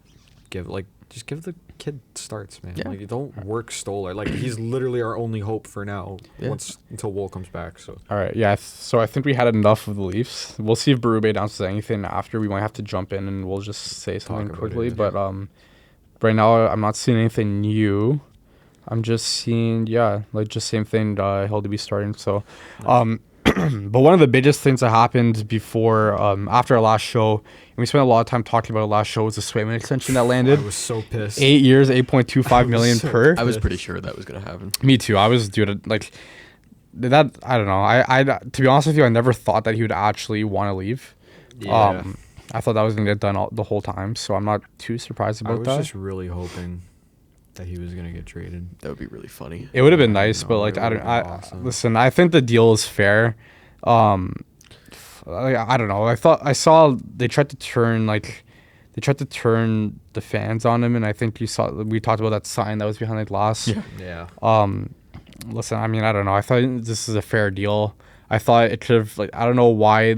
just give the kid starts, man. Yeah. Like, you don't work Stolar. Like, he's literally our only hope for now. Yeah. Until Woll comes back. So All right, yeah. So I think we had enough of the Leafs. We'll see if Berube announces anything after. We might have to jump in and we'll just say something about quickly. it. But right now I'm not seeing anything new. I'm just seeing just same thing. He'll be starting. So, but one of the biggest things that happened before after our last show, and we spent a lot of time talking about our last show, was the Swayman extension that landed. I was so pissed. 8 years, 8.25 million so per. I was pretty sure that was going to happen. Me too. I was like that. I don't know. I to be honest with you, I never thought that he would actually want to leave. Yeah. I thought that was gonna get done the whole time, so I'm not too surprised I about was that. just really hoping that he was gonna get traded. That would be really funny. It would have been nice, No, but like it I don't. would've been awesome. Listen. I think the deal is fair. I don't know. I saw they tried to turn the fans on him, and I think we talked about that sign that was behind the glass. Yeah. Listen, I mean, I don't know. I thought this is a fair deal. I thought it could have, I don't know why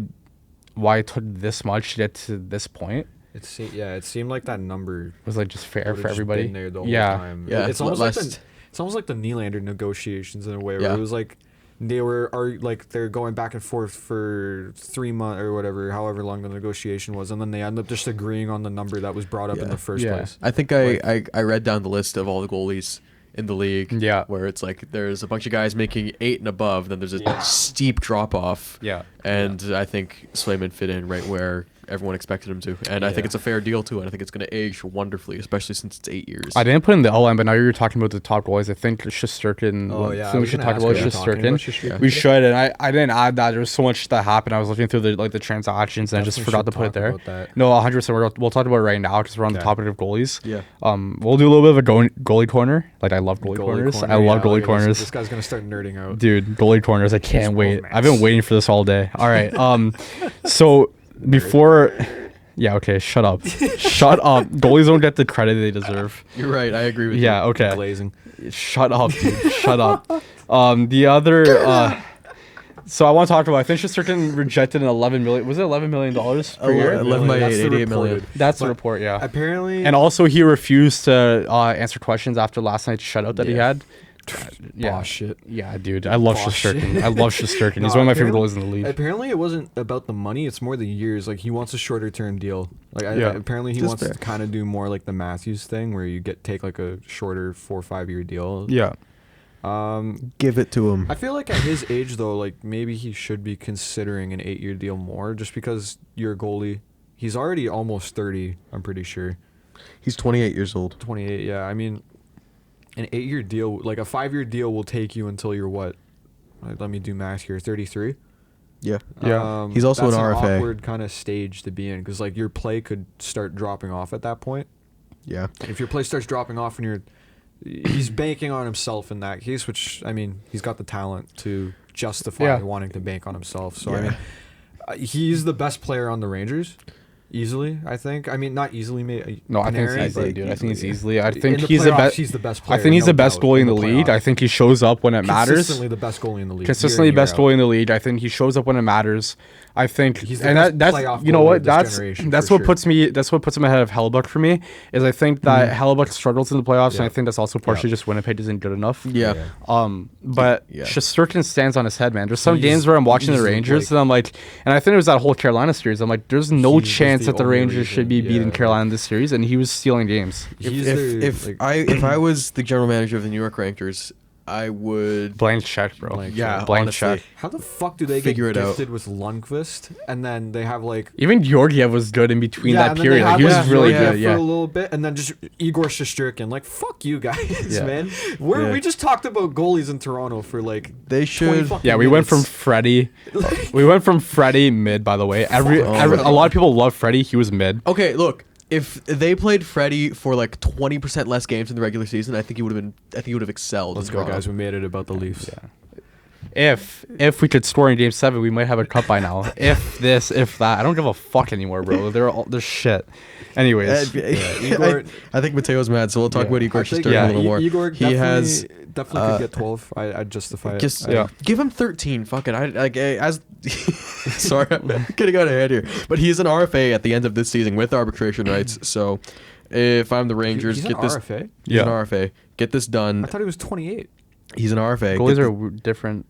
it took this much to get to this point. It seemed like that number It was like just fair would've for just everybody. been there the whole Yeah. time. Yeah, It's almost like the Nylander negotiations in a way, where Yeah. it was like they're going back and forth for 3 months or whatever, however long the negotiation was, and then they end up just agreeing on the number that was brought up in Yeah. the first Yeah. place. I think I read down the list of all the goalies in the league. Yeah. Where it's like there's a bunch of guys making 8 and above, then there's a steep drop off. Yeah. And I think Swayman fit in right where everyone expected him to. And I think Yeah. it's a fair deal too, and I think it's going to age wonderfully, especially since it's 8 years. I didn't put in the LM, but now you're talking about the top goalies. I think Shesterkin. Oh, yeah, I I think we was should gonna talk ask about you, talking about Shesterkin. Shesterkin. We should, and I didn't add that. There was so much that happened. I was looking through the transactions, and I just Definitely forgot to should put it talk there. about that. No, 100%. We'll talk about it right now because we're on the Okay. topic of goalies. Yeah. We'll do a little bit of a goalie corner. Like, I love goalie corners. I love yeah, goalie look at corners. This guy's gonna start nerding out. Dude, goalie corners. I can't wait. man. I've been waiting for this all day. All right. So before, yeah, okay, shut up. Shut up. Goalies don't get the credit they deserve. You're right. I agree with you. Yeah, okay. Glazing. Shut up, dude. Shut up. The other, so I want to talk about, I think Shesterkin rejected an $11 million. Was it $11 million per year? 11 by That's 8, the 88 million. reported. That's the But report, yeah. Apparently, And also, he refused to answer questions after last night's shutout that he Yeah. had. Yeah. Boss shit. Yeah, dude. I love Boss shit. Shesterkin. I love Shesterkin. He's No, one of my favorite apparently- goalies in the league. Apparently, it wasn't about the money. It's more the years. Like, he wants a shorter term deal. Like, Yeah. apparently he Just wants fair. to kind of do more like the Matthews thing, where you take like a shorter 4 or 5 year deal. Yeah. Give it to him. I feel like at his age though, like maybe he should be considering an 8 year deal more, just because you're a goalie. He's already almost 30. I'm pretty sure. He's 28 years old. 28. Yeah, I mean, an 8 year deal, like a 5 year deal, will take you until you're what? Let me do math here. 33. Yeah. Yeah. He's also that's an RFA. awkward kind of stage to be in, because like your play could start dropping off at that point. Yeah. If your play starts dropping off and he's banking on himself in that case, which I mean, he's got the talent to justify wanting to bank on himself. So I Yeah. mean, he's the best player on the Rangers, easily. I think. I mean, not easily. No, I think Panarin, it's easily, but dude. I think it's easily. easily. I In think the he's the playoffs, best. He's the best I player. think he's no the best doubt, goalie in the league. playoffs. I think he shows up when it matters. Consistently the best goalie in the league. Consistently year in, best year goalie out. in the league. I think he shows up when it matters. I think He's the and best that's playoff you know goalie what of this that's generation, that's for what sure. puts him ahead of Hellebuck for me is I think that Hellebuck struggles in the playoffs and I Yeah. think that's also partially just Winnipeg isn't good enough. Yeah. But Yeah. Shesterkin stands on his head, man. There's some He's- games where I'm watching the he's Rangers like- and I'm like, and I think it was that whole Carolina series. I'm like, there's no He was chance the that the only Rangers should be reason, beating yeah. Carolina in this series, and he was stealing games. He's If the, like, if I was the general manager of the New York Rangers, I would. Blank check, bro. Blank Yeah, blank honestly. check. how the fuck do they Figure get it out. gifted with Lundqvist, and then they have like Even Georgiev was good in between that and then period. they Like, have, he was like, really Georgiev good. for Yeah. a little bit, and then just Igor Shesterkin. Like, fuck you guys, Yeah. man. Yeah. We just talked about goalies in Toronto for like They 20 should. fucking Yeah, we went from minutes. Freddie. We went from Freddie mid, by the way. A lot of people love Freddie. He was mid. Okay, look. If they played Freddie for like 20% less games in the regular season, I think he would have excelled. Let's in go, Toronto. guys. We made it about the Leafs. Yeah. if we could score in Game 7, we might have a cup by now. If this, if that. I don't give a fuck anymore, bro. They're shit. Anyways, Igor, I think Mateo's mad, so we'll talk about Igor just a little more. Igor he has definitely could get 12. I'd justify it. just Yeah. give him 13. Fuck it. I like as sorry, I'm getting out ahead here, but he's an RFA at the end of this season with arbitration rights. So if I'm the Rangers, He's get an this. RFA? He's an RFA. Get this done. I thought he was 28. He's an RFA. goalies Get are different.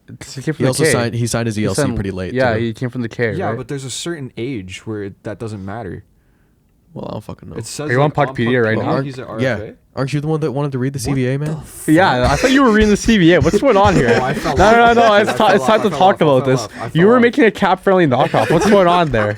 He came from He the also K. signed. He signed his ELC signed- pretty late. Yeah, too. he came from the K. Yeah, right? but there's a certain age where that doesn't matter. Well, I don't fucking know. It says Are you on like, Puckpedia right now? He's an RFA. Yeah. Aren't you the one that wanted to read the CBA, man? Yeah, I thought you were reading the CBA. What's going on here? Oh, I fell No. off. It's I fell it's time off, to I fell talk off, I about fell this. off, I You fell were off. making a cap-friendly knockoff. What's going on there?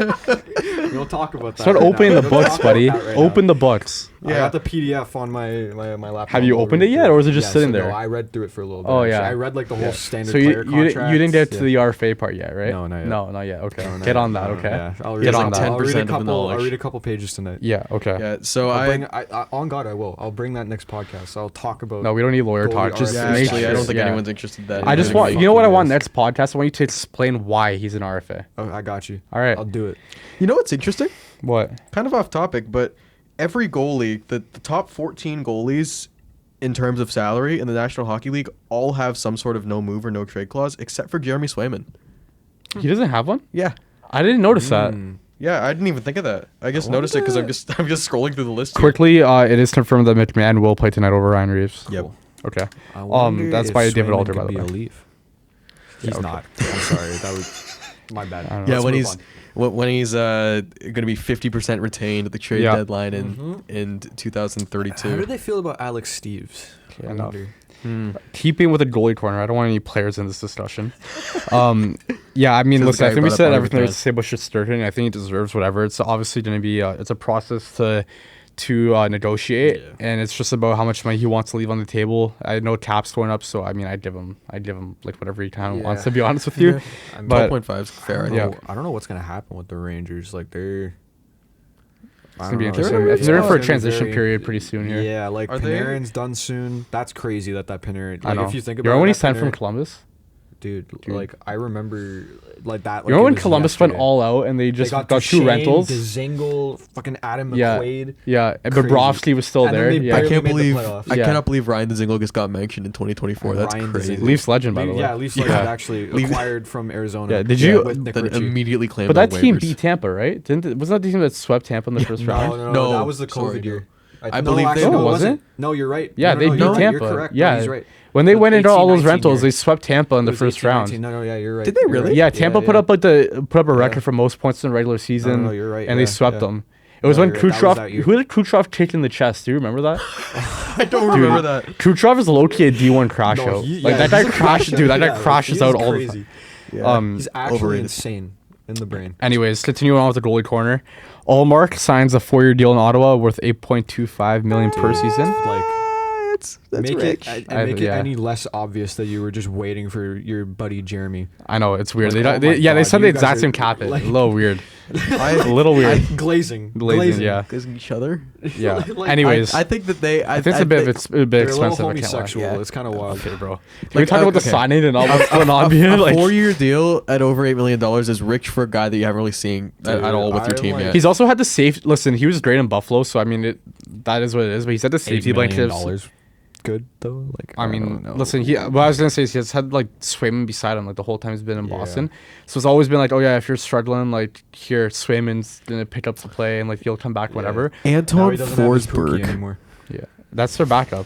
We'll talk about that. Start right opening now. the We'll books, talk buddy. about that right Open now. the books. I got the PDF on my laptop. Have you I'll opened read it yet, through or is it just Yes, sitting no, there? I read through it for a little bit. Oh, actually. yeah. I read like the whole standard So you player you contracts. didn't get to Yeah. the RFA part yet, right? No, not yet. No, not yet. Okay, No, not get yet. on that. No, Okay, yeah. I'll read get like on that. I'll read 10% a of the couple. knowledge. I'll read a couple pages tonight. Yeah. Okay. Yeah. So On God, I will. I'll bring that next podcast. I'll talk about. No, we don't need lawyer Goalie talk. Just RFA yeah, make actually, I sure- don't think yeah. anyone's interested in that. I just Fucking want. You know what I want is. next podcast? I want you to explain why he's an RFA. Oh, I got you. All right. I'll do it. You know what's interesting? What? Kind of off topic, but every goalie, the top 14 goalies in terms of salary in the National Hockey League, all have some sort of no move or no trade clause, except for Jeremy Swayman. He doesn't have one. Yeah. I didn't notice that. Yeah, I didn't even think of that. I just noticed it because I'm just scrolling through the list. here. Quickly, it is confirmed that McMahon will play tonight over Ryan Reeves. Yep. Cool. Okay. I wonder That's if by David Swayman Alder, by could the be way. a Leaf. He's okay. not. I'm sorry. That was my bad. I don't know. Yeah, Let's when move he's on. when he's going to be 50% retained at the trade Yeah. deadline in 2032. How do they feel about Alex Steves? Okay, I enough. wonder. Keeping with the goalie corner, I don't want any players in this discussion. Yeah, I mean, Says the listen, guy I who think we brought said up everything there was Arvidsson. to say about Shesterkin. I think he deserves whatever. It's obviously going to be it's a process to negotiate, Yeah. and it's just about how much money he wants to leave on the table. I know cap's going up, so I mean, I'd give him like whatever he kind of wants. To be honest with you, I mean, but 12.5 is fair. I I think. don't know- I don't know what's gonna happen with the Rangers. Like they're. it's gonna be interesting. They're in for a transition period pretty soon here. Yeah, like Are they- Panarin's done soon. That's crazy that Panarin. I Like know. if you think you about remember when he that signed from Panarin- Columbus? dude, like I remember like that. Like, You remember it when was Columbus went yesterday. all out and they just They got two Duchesne, rentals? Dzingel, fucking Adam Yeah, McQuaid. yeah. And Crazy. Bobrovsky was still And then there. they Yeah, I barely can't made the believe playoffs. I Yeah. cannot believe Ryan Dzingel just got mentioned in 2024. That's Ryan crazy. Dzingel. Leafs legend, by the way. Yeah, Leafs Yeah. legend actually Leaf- acquired from Arizona. Yeah, did you- with Nick Then Ritchie. immediately claimed But that on team waivers. beat Tampa, right? Wasn't that the team that swept Tampa in the first round? No, No, that was the sorry, COVID year. I believe they- actually, No, no, it it wasn't? wasn't. No, you're right. Yeah, No, they no, beat you're right. Tampa. You're correct. Yeah, No, he's right. when they It was went into all those 18-19 rentals, year. they swept Tampa in the It was first 18-19. round. No, yeah, you're right. Did they You're really? right. Yeah, Tampa put up a record for most points in the regular season. No, you're right, and they yeah, swept yeah. them. It was No, when you're right, that was that Kucherov. year. Who did Kucherov kick in the chest? Do you remember that? I don't remember that. Kucherov is low key a D1 crash No, out. he- Like yeah, that guy he's a crashes, crasher. dude. That guy Yeah, like, crashes he is out all the crazy. time. He's actually overrated. insane in the brain. Anyways, continuing on with the goalie corner. Allmark signs a 4-year deal in Ottawa worth $8.25 million per season. Like, That's make rich. it yeah. any less obvious that you were just waiting for your buddy Jeremy. I know it's weird. Like, They, oh they my yeah, they God, said the you guys exact are, same cap. It like- a little weird. A little weird. Glazing. Yeah. Kissing each other. Yeah. Like, Anyways, I think that they. I think it's a bit They're expensive. a I little can't lie. homosexual. Yeah. It's kind of wild. Okay, bro. Can we talk Like, about the okay. signing and all what's going on here? A Like, 4-year deal at over $8 million is rich for a guy that you haven't really seen at all with your I team like- yet. he's also had the safe. Listen, he was great in Buffalo, so I mean, that is what it is. But he's had the safety $8 million blankets. good though. Like I mean, don't know. listen. What I was gonna say is he has had like Swayman beside him like the whole time he's been in Yeah. Boston. So it's always been like, oh yeah, if you're struggling, like here Swayman's gonna pick up the play and like he'll come back whenever. Now Anton he doesn't have his Pookie Forsberg. anymore. Yeah, that's their backup.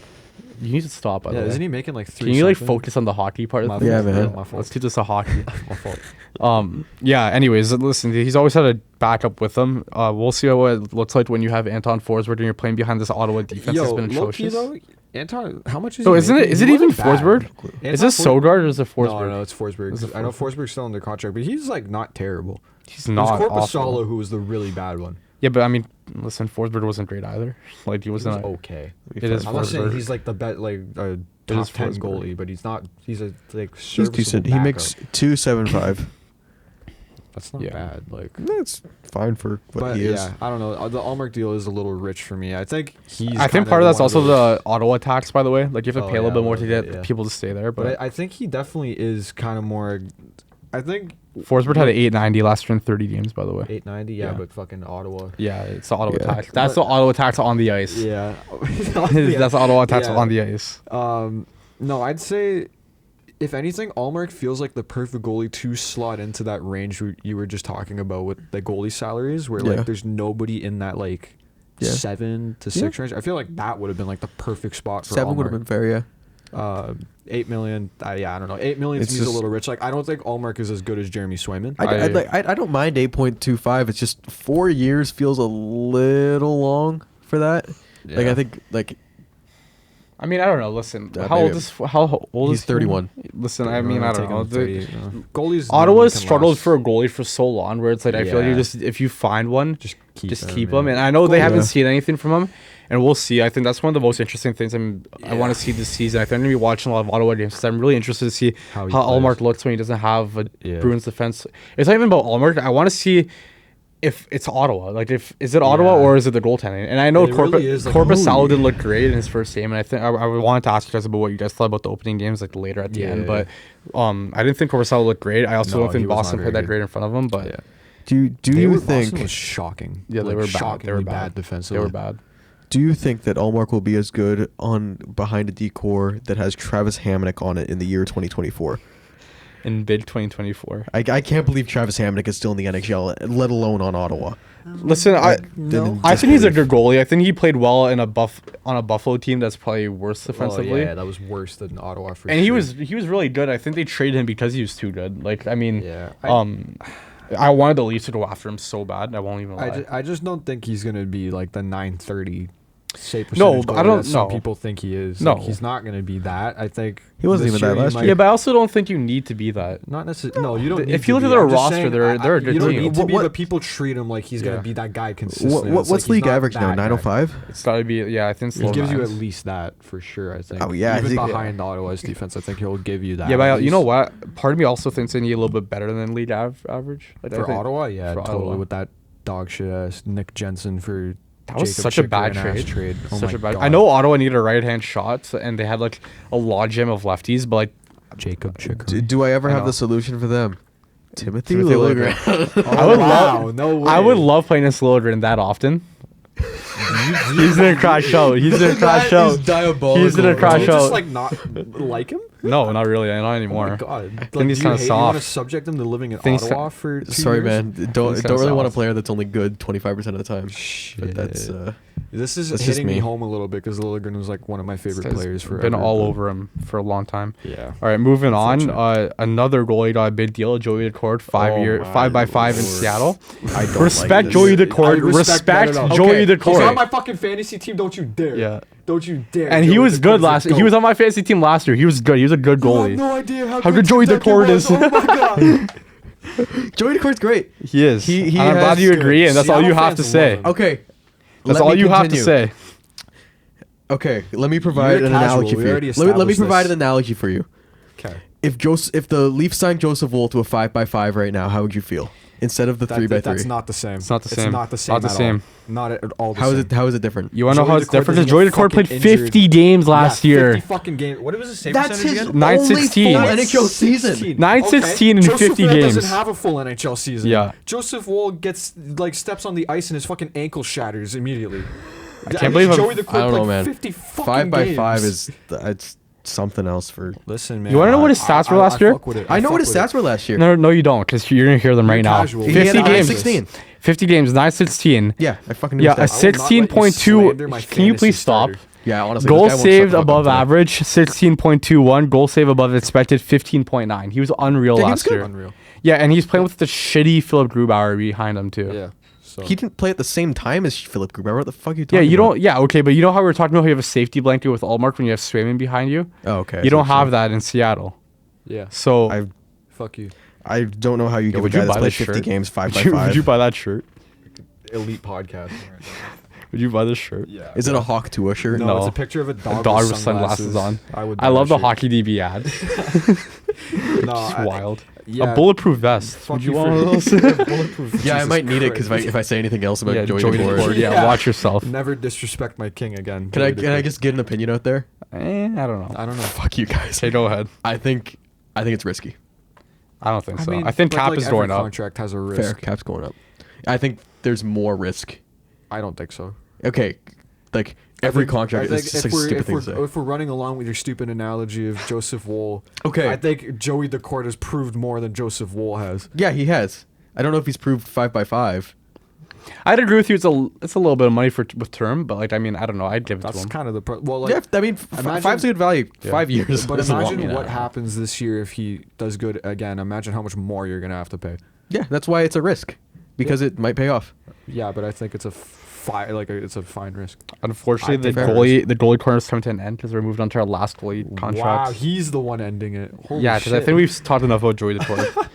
You need to stop. By Yeah, the way. isn't he making like 3? Can you like something? focus on the hockey part My of things? Yeah, fault. man. My Let's fault. keep this a hockey. My fault. Yeah. Anyways, listen, he's always had a backup with him. We'll see what it looks like when you have Anton Forsberg and you're playing behind this Ottawa defense. That's been low-key atrocious. though, Anton, how much is So he isn't making? it? Is He it even wasn't bad. Forsberg? Is Anton this Sogard or is it Forsberg? No, it's Forsberg. Is it I know Forsberg? Forsberg's still under contract, but he's like not terrible. He's It was not Korpisalo awful. who was the really bad one. Yeah, but I mean, listen, Forsberg wasn't great either. Like he He was wasn't. okay. It is I'm not saying Forsberg. he's like the best, like a is top 10 Forsberg. goalie, but he's not. He's a like He's serviceable decent. He backup. makes $275. That's not Yeah. bad. Like, That's fine for what but he is. yeah, I don't know. The Allmark deal is a little rich for me. I think he's. I think kinda part of that's one also those- the Ottawa tax, by the way. Like you have to Oh, pay a yeah, little bit more a to little get bit, yeah. people to stay there. But But I think he definitely is kind of more. I think Forsberg had an 890 last year in 30 games, by the way. 890. Yeah, Yeah. but fucking Ottawa. Yeah, it's the Ottawa Yeah. tax. That's But- the Ottawa tax on the ice. Yeah. That's the Ottawa tax Yeah. on the ice. No, I'd say, if anything, Allmark feels like the perfect goalie to slot into that range you were just talking about with the goalie salaries, where Yeah. like there's nobody in that like Yeah. 7 to 6 range. I feel like that would have been like the perfect spot for 7 would have Allmark. been fair, yeah. 8 million. Yeah, I don't know. 8 million It's to me is a just- little rich. Like, I don't think Allmark is as good as Jeremy Swayman. I don't mind 8.25. It's just 4 years feels a little long for that. Like Yeah. I think like I mean, I don't know. Listen, Yeah, how maybe. old He's is he? 31. Listen, I mean, I don't know. Goalies. Ottawa normally has can struggled last. for a goalie for so long, where it's like I feel like you Yeah. just if you find one, Just just them, keep yeah. them. And I know they Yeah. haven't seen anything from him, and we'll see. I think that's one of the most interesting things I want to see this season. I think I'm gonna be watching a lot of Ottawa games. So I'm really interested to see How how, he plays. Allmark looks when he doesn't have a Yeah. Bruins defense. It's not even about Allmark. I want to see if it's Ottawa. Like, is it Ottawa Yeah. or is it the goaltending? And I know It really is, like, Corpusalo ooh. did look great in his first game, and I think I wanted to ask you guys about what you guys thought about the opening games, like later at the end. Yeah. But I didn't think Corpusalo looked great. I also No, don't think he was not Boston very played that good. great in front of him. But Yeah. do you Boston think was shocking? yeah, they Like, were bad. They shockingly were bad defensively. They were bad. do you think that Allmark will be as good on behind a decor that has Travis Hamonic on it in the year 2024? In mid 2024. I can't believe Travis Hamonic is still in the NHL, let alone on Ottawa. Listen, I No. think he's a good goalie. I think he played well in on a Buffalo team that's probably worse defensively. Yeah, that was worse than Ottawa for And sure. he was really good. I think they traded him because he was too good. Like, I mean, Yeah. I wanted the Leafs to go after him so bad. I won't even lie. I just don't think he's gonna be like the 930 save No, percentage. but goalie I don't- that some no. people think he is. No. Like, he's not gonna be that. I think He wasn't this even that year he last might- year. Yeah, but I also don't think you need to be that. Not necessarily. No, you don't. If Need you to look be. at their I'm just roster, saying, they're a good you don't team. need to be, What- but people treat him like he's Yeah. gonna be that guy consistently. What's It's like he's league not average now? that guy. 905? It's got to be, yeah, I think it's He low gives you nines. at least that for sure. I think. Oh, yeah, I even think- behind Ottawa's defense, I think he'll give you that. Yeah, but you He's- know what? Part of me also thinks they need a little bit better than league average. Like, I For think- Ottawa, yeah, for totally. Ottawa. With that dog shit ass Nick Jensen for That was Jacob such a Chicker bad and ass trade. Oh Such my a bad. God. I know Ottawa needed a right hand shot, and they had like a logjam of lefties, but like Jacob Chicker. Do I ever I have know. the solution for them? Timothy Timothy Liljegren. Oh, I would wow, love, no way. I would love playing against Lilligren that often. He's gonna crash out. He's gonna crash That out. is diabolical. He's gonna bro. crash Do you out. just like not like him? No, not really. Not Oh anymore. my god! I Like, think he's do kind of you want to soft. subject him to living in Things Ottawa for 2 Sorry, years? man. Don't He's kinda really want a soft. player that's only good 25% of the time. But that's This is That's just hitting me me. home a little bit because Lilligren was like one of my favorite players forever. Been all but- over him for a long time. Yeah. All right, moving on. Unfortunate. Another goalie got a big deal. Joey Decord, 5x5 in Lord. Seattle. I don't Respect like this. Joey Decord. I respect that Respect enough. Joey Okay, He's on Decord. my fucking fantasy team. Don't you dare. Yeah. Don't you dare. And he Joey was good Decord's a last. He goat. was on my fantasy team last year. He was good. He was a good You goalie. have no idea How good Joey that kid Decord was. is. Oh my god. Joey Decord's great. He is. He And I'm glad has you good- agree, and that's all Seattle you have fans to love say. him. Okay. That's let all me you have to continue. say. Okay, let me provide You're an casual. analogy We for you. already Let me established provide this. an analogy for you. Okay. If the Leafs signed Joseph Woll to a 5x5 right now, how would you feel? Instead of the 3x3. That's not the same. It's not the same. Not the same. Not the at same. all. Not at all. The How same. is it? How is it different? You want to know Joey how it's Decord different? doesn't Is Joey get Decord played fucking injured. 50 games last Yeah, year. 50 fucking games. What was his save That's percentage his again? 916. only full NHL season. 916 in Joseph 50 Woll games. doesn't have a full NHL season. Yeah. Joseph Woll gets like steps on the ice and his fucking ankle shatters immediately. I can't believe Joey I'm- Decord I don't know, played man. 50 fucking 5x5 games. is it's something else for. Listen, man. You wanna know what his stats were last year? fuck with it. I know what fuck his with stats were last year. No, you don't, because you're gonna hear them right now. casual. He had 50 a games. 16. 50 games. 916. Yeah, I fucking knew Yeah, his a stats. I will not let you 16.2. slander my Can you fantasy please stop? starter. Yeah, honestly. Goal this guy won't shut saved the fuck above up today. average 16.21. Goal save above expected 15.9. He was unreal Yeah, he was last good. year. Unreal. Yeah, and he's playing with the shitty Philip Grubauer behind him too. Yeah. So He didn't play at the same time as Philip Grubauer. What the fuck are you Yeah, talking you about? don't. Yeah, okay, but you know how we were talking about how you have a safety blanket with Allmark when you have Swayman behind you. Oh, okay. You don't have that in Seattle. yeah. So Fuck you. I don't know how you give a would guy you that's buy played this 50 shirt? games 5x5. would you buy that shirt? Elite podcast. Would you buy this shirt? Yeah. Is it a Hawk Tua shirt? No, No. it's a picture of a dog, With sunglasses on. would I buy love that the hockey DB ad. shirt. No, It's wild. Yeah. A bulletproof vest. Fuck Would you you want one of for- those? Bulletproof. Yeah, I Jesus might need it because Christ. if I say anything else about Yeah, Joey Joey DeCord. DeCord. Yeah, Yeah. watch yourself. Never disrespect my king again. Can I Joey can I DeCord. just get an opinion out there? I don't know. I don't know. Fuck you guys. Okay, go ahead. I think it's risky. I don't think so. mean, I think but, cap like, is every going up. Contract has a risk. Fair. Cap's going up. I think there's more risk. I don't think so. Okay, like every I think- contract I think is just if like a we're- stupid if thing we're, to say. if we're running along with your stupid analogy of Joseph Woll, Okay. I think Joey DeCord has proved more than Joseph Woll has. Yeah, he has. I don't know if he's proved 5x5. I'd agree with you. It's a little bit of money with term, but like I mean I don't know. I'd give it to That's him. kind of the well. Like, Yeah, I mean, imagine- five's a good value. Yeah. 5 years. but is a lot. imagine Yeah. what happens this year if he does good again. Imagine how much more you're gonna have to pay. Yeah, that's why it's a risk because it might pay off. Yeah, but I think it's it's a fine risk. Unfortunately, I the think goalie corner is coming to an end because we're moved on to our last goalie contract. Wow, he's the one ending it. Holy Yeah, because I shit. think we've talked enough about Joey DeCord.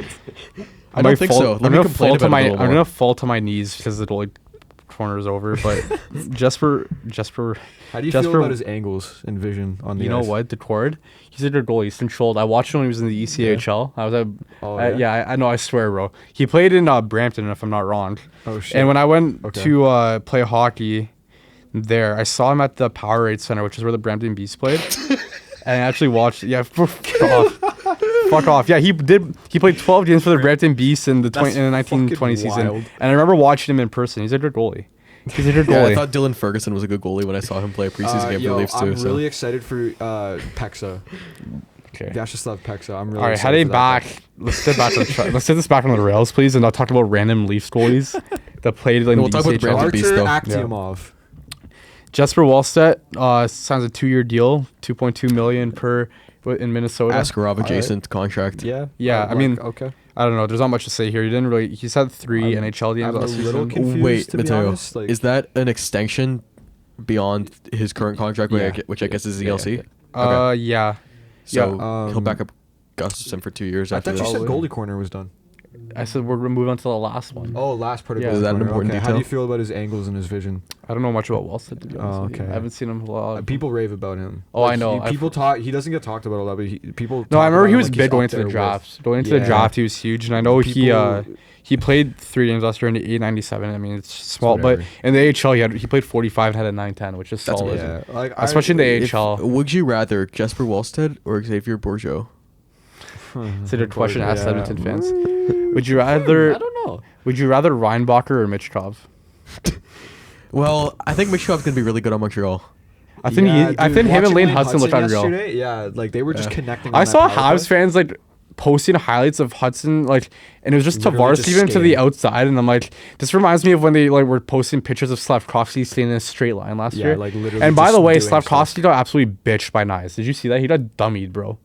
I don't think so. Let I'm me gonna complain fall to about it my a little I'm more. gonna fall to my knees because the goalie corner is over. But Jesper, How do you Just feel for- about his angles and vision on the you know ice? what? DeCord, he's a good goalie. He's controlled. I watched him when he was in the ECHL. I was at, Oh, yeah, I know. I swear, bro. He played in Brampton, if I'm not wrong. Oh shit. And when I went Okay. to play hockey there, I saw him at the Powerade Center, which is where the Brampton Beasts played. And I actually watched. Yeah, fuck off. Fuck off. Yeah, he played 12 games for the Brampton Beasts in the That's 1920 fucking season. wild. And I remember watching him in person. He's a good goalie. He's a good Yeah, goalie. I thought Dylan Ferguson was a good goalie when I saw him play a preseason game for yo, the Leafs too. I'm so. really excited for Pexa. Okay. Vyacheslav Pexa. I'm really All right, excited heading for that back. Let's get back on let's get this back on the rails, please, and I'll talk about random Leafs goalies that played in We'll the talk about the ECHL. Brampton Beast, Archer though. Aktiamov. Jesper Wallstedt signs a 2-year deal, $2.2 million per in Minnesota. Askarov adjacent contract. Yeah. Yeah, I mean, okay. I don't know. There's not much to say here. He didn't really. He's had 3 I'm- NHL games I'm a last little season. confused. Wait, to be Mateo, honest, like- is that an extension beyond his current contract, Yeah. which I guess is the Yeah, ELC? yeah, Yeah. So yeah. he'll back up Gustafsson for 2 years I after thought you this. said goalie corner was done. I said we're gonna move on to the last one. Oh, last part of Yeah. goalie Is that an corner. important okay. How do you detail? feel about his angles and his vision? I don't know much about Wallstedt to be honest. Oh, with you. okay. I haven't seen him a lot. People rave about him. Oh, I know. People talk. He doesn't get talked about a lot, but people. No, talk I remember about he him was like he's big going up into the there with- draft. Going into the Yeah. draft, he was huge, and I know People- he played 3 games last year in the 897. I mean, it's small, but whatever. in the AHL he played 45 and had a 910, which is That's solid. amazing. Yeah, like Especially in the If- AHL. would you rather Jesper Wallstedt or Xavier Bourgeau? It's a good question to ask Yeah. Edmonton fans. Would you rather? I don't know. Would you rather Reinbacher or Michkov? Well, I think Michov's gonna be really good on Montreal. I think I think him and Lane Hudson looked unreal. yesterday. Yeah, like they were just connecting. I on saw that power Habs play. fans like posting highlights of Hudson like, and it was just Literally Tavares just even to the skating. outside, and I'm like, this reminds me of when they like were posting pictures of Slavkovsky staying in a straight line last Yeah, year. like, literally And by just the way, doing Slavkovsky got absolutely bitched by Nyes. Did you see that? He got dummied, bro.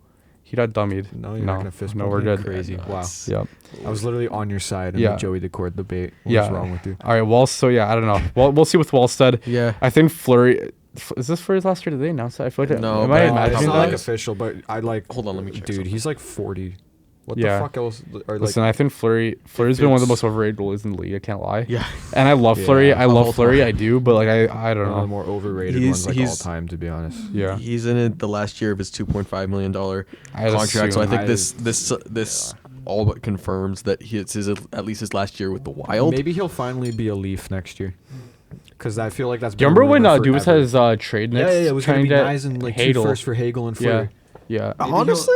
He got dummied. No, you're not gonna fist No, bump we're me? good. Crazy. Wow. Yep. I was literally on your side in Yeah. the Joey DeCord debate. What Yeah. was wrong with you? All right. Well, so yeah, I don't know. Well, we'll see with Wallstedt. Yeah. I think Fleury. Is this for his last year? Did they announce that? I feel like No, am but I I- It's imagining not that? like official, but I like. Hold on, let me check Dude, something. he's like 40. What Yeah. the fuck else? Or like, Listen, I think Fleury's been one of the it's- most overrated goalies in the league. I can't lie. Yeah. And I love Yeah, Fleury. I of all love Fleury. time. I do, but like I don't one of the know. more overrated He's- ones like all he's- time, to be honest. Yeah. He's in the last year of his $2.5 million I'd contract. So I assume. think this all but confirms that it's at least his last year with the Wild. Maybe he'll finally be a Leaf next year. Because I feel like that's. Do you remember when Dubas Dubas had his trade Yeah, next? yeah, it was gonna trying be to get nice and like Hagel. 2 firsts for Hagel and Yeah, Fleury. yeah. Maybe Honestly,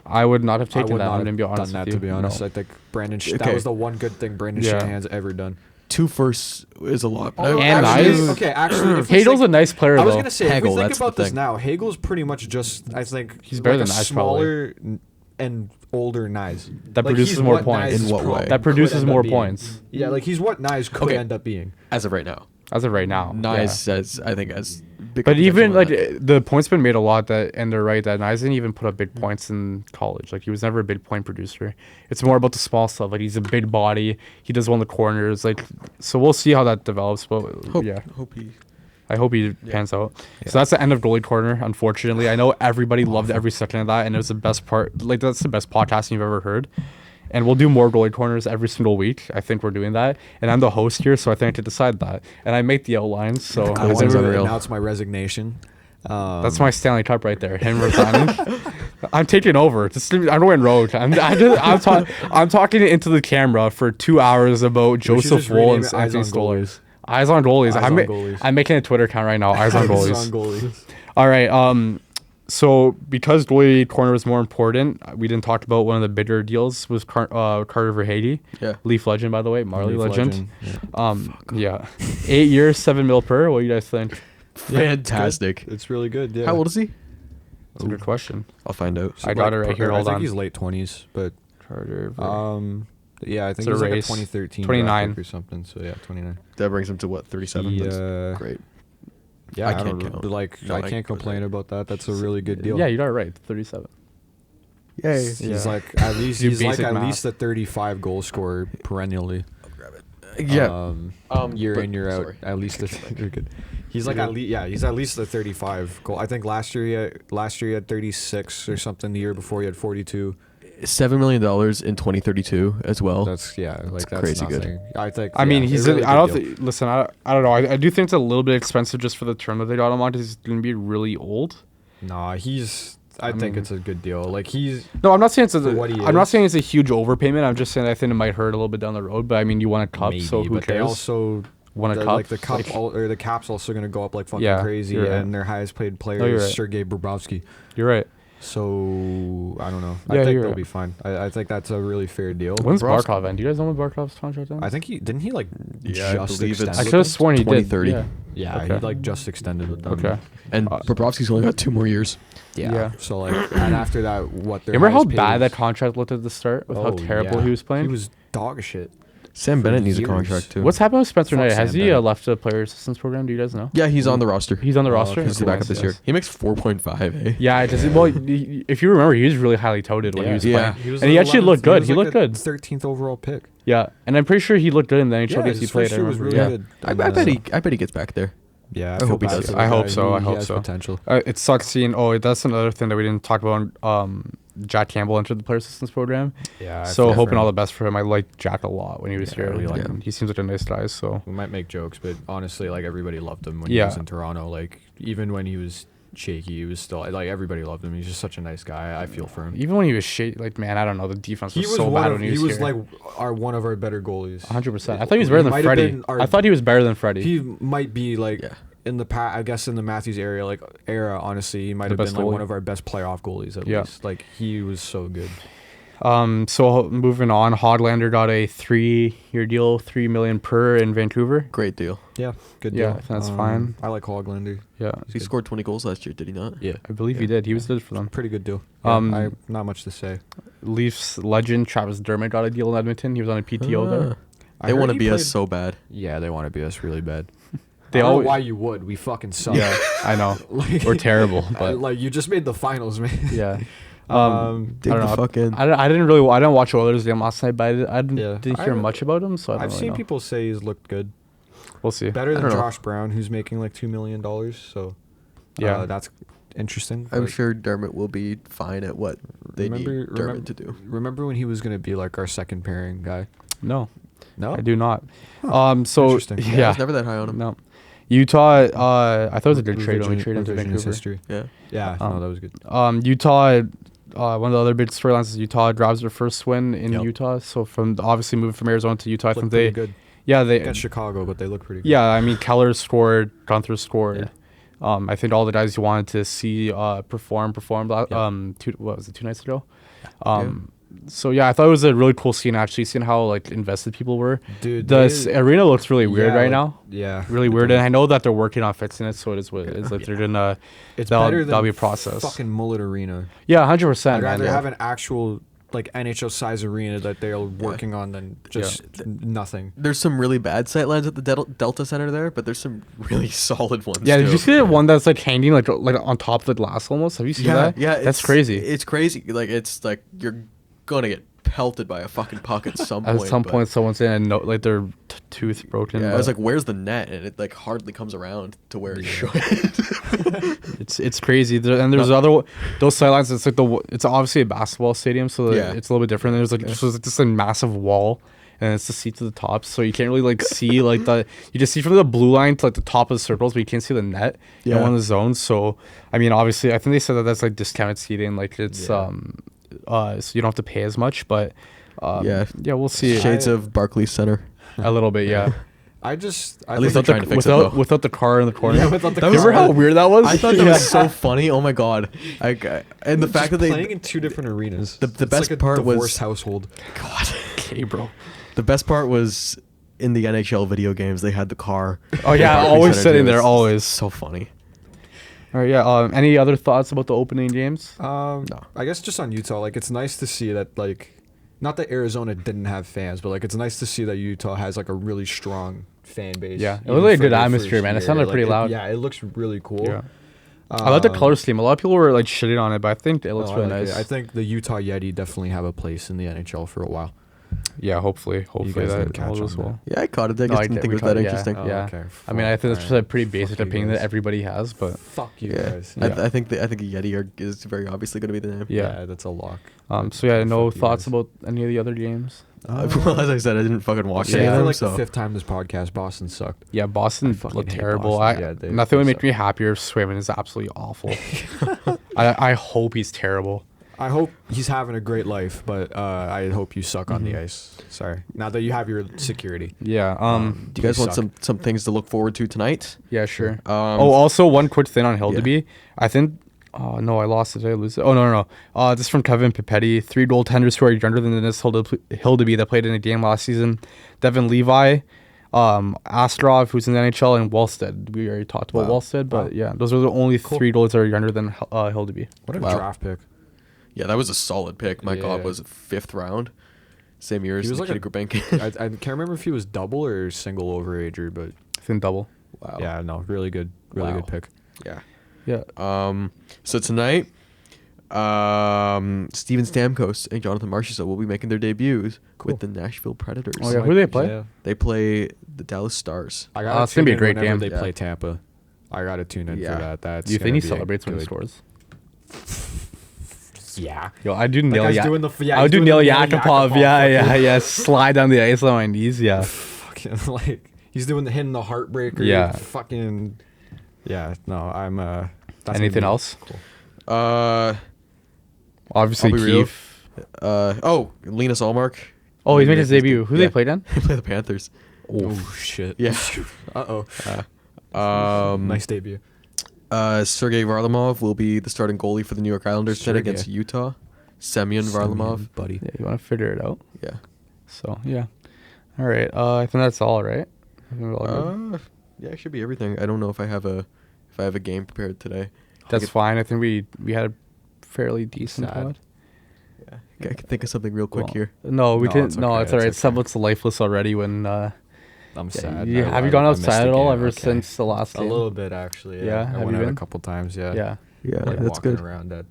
I would not have I taken would that. not I'm have gonna be honest done that, with to be you. honest. No. I think Brandon. That Okay. was the one good thing Brandon Yeah. Shanahan's ever done. 2 firsts is a lot. And actually, Nyes- okay, actually, if we Hagel's a think- nice player I was though. gonna say, Hagel, if we think that's about the this thing. now, Hagel's pretty much just, I think, He's better like than a Nyes, probably. smaller and older Nyes. That Like, produces he's more what points. Nyes In is what pro- way? That could produces end up more being. points Yeah, like he's what Nyes could Okay. end up being. As of right now, as of right now. Nyes yeah. says I think as big. But even potential like than that. the points been made a lot that, and they're right that Nyes didn't even put up big points in college. Like he was never a big point producer. It's more about the small stuff. Like he's a big body. He does well in the corners. Like so, we'll see how that develops. But hope, yeah, hope he. I hope he pans out. So that's the end of Goalie Corner. Unfortunately, I know everybody loved every second of that, and it was the best part. Like that's the best podcasting you've ever heard. And we'll do more goalie corners every single week. I think we're doing that. And I'm the host here, so I think I could decide that. And I make the outlines, so I I want think to unreal. announce my resignation. that's my Stanley Cup right there. Him resigning. I'm taking over. I'm going rogue. I'm talking into the camera for 2 hours about We should Joseph just Woll rename and it Eyes Anthony on Stoller. Goalies. Eyes on goalies. Eyes on goalies. I'm making a Twitter account right now. Eyes on Eyes goalies. on goalies. All right. So because goalie corner was more important, we didn't talk about one of the bigger deals was Carter Verhaeghe. Yeah. Leaf legend, by the way, Marley Leaf legend. legend, Yeah. 8 years, $7 million per. What do you guys think? Fantastic. It's really good. Yeah. How old is he? That's a good question. I'll find out. I got it right here. I Hold think on. he's late 20s, but Carter Verhaeghe. yeah, I think It's a he's like a race. 2013 29. draft pick or something. So yeah, 29. That brings him to what, 37? That's Yeah. great. Yeah, I I, can't don't count. know. Like No, I I can't can't complain about that. That's a really good deal. Yeah, you got it right. 37. Yay. He's Yeah. like at least Do he's like basic at math. least a 35 goal scorer perennially. Yeah. Year but- in year out, sorry. at least you're good. He's like at least he's at least a 35 goal. I think last year he had 36 or something. The year before he had 42. $7 million in 2032 as well. That's that's crazy good. nothing. I think. I mean, yeah, he's. a really I don't. good deal. Listen, I don't know. I do think it's a little bit expensive just for the term that they got him on. 'Cause he's going to be really old. Nah, I think mean- it's a good deal. Like he's No, I'm not saying it's For what he I'm not is. saying it's a huge overpayment. I'm just saying I think it might hurt a little bit down the road. But I mean, you want a cup, maybe, so who but they cares? also Want a the, cup? like the cup Like- or the cap's also going to go up like fucking Yeah, crazy, you're right. and their highest paid player you're is right. Sergei Bobrovsky. You're right. So I don't know. Yeah, I think you're they'll right. be fine. I think that's a really fair deal. When's Bobrovsky- Barkov end? Do you guys know when Barkov's contract ends? I think he didn't he like Yeah, I just believe it's- extend I with could have them? sworn he did. 2030. Yeah. Yeah, Okay. he like just extended with them. Okay. And Bobrovsky's only got 2 more years. Yeah. Yeah. So like, and after that, what? Their Remember how highest bad paid- that contract looked at the start with how Oh, terrible yeah. he was playing? He was dog shit. Sam for Bennett needs a years. contract too. What's happened with Spencer Fuck Knight? Has Sam he Bennett. left the player assistance program? Do you guys know? Yeah, he's on the roster. He's on the Oh, roster. okay. He's the Okay. backup this year. He makes 4.5, eh? Yeah, if you remember, he was really highly touted when he was Yeah. playing. And he actually looked good. He looked good. 13th overall pick. Yeah, and I'm pretty sure he looked good in the NHL Yeah, games he his played. first I year was remember. really Yeah. good. I bet he gets back there. Yeah, I feel hope he bad does. for the I hope guy. so. I He hope has so. Potential. It sucks seeing. Oh, that's another thing that we didn't talk about. Jack Campbell entered the player assistance program. Yeah. I So feel hoping for all him. the best for him. I liked Jack a lot when he was Yeah, here. I really Like, like him. he seems like a nice guy. So We might make jokes, but honestly, like everybody loved him when Yeah. he was in Toronto. Like even when he was shaky, he was still like everybody loved him. He's just such a nice guy. I feel for him. even when he was shit, like man, I don't know. The defense He was was so one bad of, when he was here. like one of our better goalies. 100%. I thought he was better than might have Freddie. been our- I thought he was better than Freddie. He might be like Yeah. in the past. I guess in the Matthews era. Honestly, he might The have been best like goalie. one of our best playoff goalies at Yeah. least. Like he was so good. So moving on, Hoglander got a 3-year deal, $3 million per in Vancouver. Great deal. Yeah, good Yeah, deal. I think that's fine. I like Hoglander. Yeah, He scored 20 goals last year, did he not? Yeah, I believe he did. He was good for them. pretty good deal. Um, I not much to say. Leafs legend Travis Dermott got a deal in Edmonton. He was on a PTO there. They want to be us so bad. Yeah, they want to be us really bad. They I don't know always- why you would. We fucking suck. Yeah, I know. Like, We're terrible, but like you just made the finals, man. yeah. Um, I Dig don't the know. fuck in. I didn't watch Oilers game last night, but I didn't Yeah. hear I- much about him, so I don't I've really seen know. people say he's looked good. We'll see. Better I than don't know. Josh Brown, who's making like $2 million. So Yeah. that's interesting. I'm Like, sure Dermott will be fine at what they need Dermott to do. Remember when he was gonna be like our second pairing guy? No, No, I do not. So Interesting. I yeah, was never that high on him. no. Utah. I thought it was a good trade when we Revision- traded into revisionist Vancouver. history. Yeah. Yeah, Um, no, that was good. Utah. One of the other big storylines is Utah grabs their first win in Yep. Utah. So from obviously moving from Arizona to Utah, I Looked think pretty they good they against Chicago, but they look pretty good. yeah. I mean Keller scored, Gunther scored. Yeah. I think all the guys you wanted to see performed. Yeah. What was it, 2 nights ago? So yeah, I thought it was a really cool scene actually, seeing how like invested people were. Dude, The arena looks really weird yeah, right like- now. Yeah, Really it weird, does. and I know that they're working on fixing it, so it is what it is. Like they're gonna, It's that'll- better than that'll be a process. Fucking Mullet Arena. yeah, 100%. I'd rather man. have an actual like NHL size arena that they're working on than just nothing. There's some really bad sightlines at the Delta Center there, but there's some really solid ones. Yeah, did too. you see the one that's like hanging like on top of the glass almost? Have you seen that? Yeah, that's it's crazy. It's crazy. Like it's like you're gonna get pelted by a fucking puck at some At point. some but point, someone's in and no, like they're tooth broken. Yeah, I was but like, "Where's the net?" And it like hardly comes around to where it should. it's crazy. And there's those sidelines. It's like it's obviously a basketball stadium, so Yeah. it's a little bit different. There's like just a massive wall, and it's the seat to the top, so you can't really like see like you just see from the blue line to like the top of the circles, but you can't see the net in one of the zones. So I mean, obviously, I think they said that that's like discounted seating, like it's so you don't have to pay as much, but yeah, we'll see. Shades of Barclays Center. A little bit, yeah. I At least think they're trying to fix it, though. Without the car in the corner. Yeah, without the Remember car. how weird that was? I thought that was so funny. Oh my god! And the fact that playing in 2 different arenas. the It's best like a part was- divorced household. Okay, bro. the best part was in the NHL video games they had the car. Oh yeah, Barclays always Center, sitting dude. there, It's always. so funny. All right, yeah. Any other thoughts about the opening games? I guess just on Utah, like it's nice to see that like, not that Arizona didn't have fans, but like it's nice to see that Utah has like a really strong fan base. Yeah, it even was like a for good their atmosphere, first man. It year. sounded pretty Like, loud. Yeah, it looks really cool. Yeah. I like the Um, color scheme. A lot of people were like shitting on it, but I think it looks no, I really like nice. it. I think the Utah Yeti definitely have a place in the NHL for a while. Yeah, hopefully guys need to that catch all goes on well. Yeah, I caught it. I No, just didn't think it was that yeah. interesting. Oh, Yeah. okay. I mean, I think that's just a pretty basic Fuck you opinion that guys. everybody has, but Fuck you Yeah, guys. Yeah. I think the Yeti is very obviously going to be the name. yeah. That's a lock. So yeah, no Fuck you thoughts guys. about any of the other games. Well, as I said, I didn't fucking watch Yeah, any of for them. like So the 5th time this podcast, Boston sucked. Yeah, Boston fucking looked hate terrible. Boston. Yeah, Nothing would they make me happier if Swayman is absolutely awful. I hope he's terrible. I hope he's having a great life, but I hope you suck on the ice. Sorry. Now that you have your security. Yeah. do you guys want suck. some things to look forward to tonight? Yeah, sure. Oh, Also one quick thing on Hildeby. I think. Oh no, I lost it. Did I lose it? Oh no. This is from Kevin Pipetti. 3 goaltenders who are younger than this Hildeby that played in a game last season. Devin Levi, Astrov, who's in the NHL, and Wallstead. We already talked about Wallstead, but yeah, those are the only 3 goalies that are younger than Hildeby. What a Wow. draft pick. Yeah, that was a solid pick. My God, Yeah. was it 5th round? Same year as He was like Nikita a- Gurbenkin. I can't remember if he was double or single overager, but I think double. Wow. yeah, no, really good Wow. pick. Yeah. Yeah. So tonight, Steven Stamkos and Jonathan Marchessault will be making their debuts with the Nashville Predators. Oh yeah, who do they play? Yeah. They play the Dallas Stars. I gotta it's gonna be a tune in great whenever game. They play Tampa. I gotta tune in Yeah. for that. That's Do you think gonna he be a celebrates when he good- scores? Yeah. Yo, I do That Neil. guy's doing the yeah, I would he's do doing Neil the Yakupov. Yeah. Slide down the ice on my knees. Yeah. Fucking like he's doing the hitting the heartbreaker. Yeah. Fucking. Yeah. No, I'm. That's gonna Anything be else? Uh, Obviously, I'll be real. Keith. Linus Allmark. Oh, he's making his Making debut. Who yeah. they played in? They play the Panthers. Oh shit. Yeah. Uh oh. Nice debut. Sergei Varlamov will be the starting goalie for the New York Islanders tonight Sergei. against Utah. Semyon Varlamov. buddy. Yeah, you want to figure it out. Yeah. So yeah. All right. I think that's all right. I think we're all good. Yeah, it should be everything. I don't know if I have a game prepared today. That's fine. I think we had a fairly decent Sad. pod. Yeah. I can think of something real quick Well, here. No, we No, didn't. it's No, okay, it's all right. it's Sub okay. looks lifeless already when. I'm Yeah, sad. have you gone I missed outside the at all game. ever Okay. since the last A game? little bit actually. Yeah, I have went you out a been? couple times. Yeah. Yeah. Yeah, Like that's walking good. around at.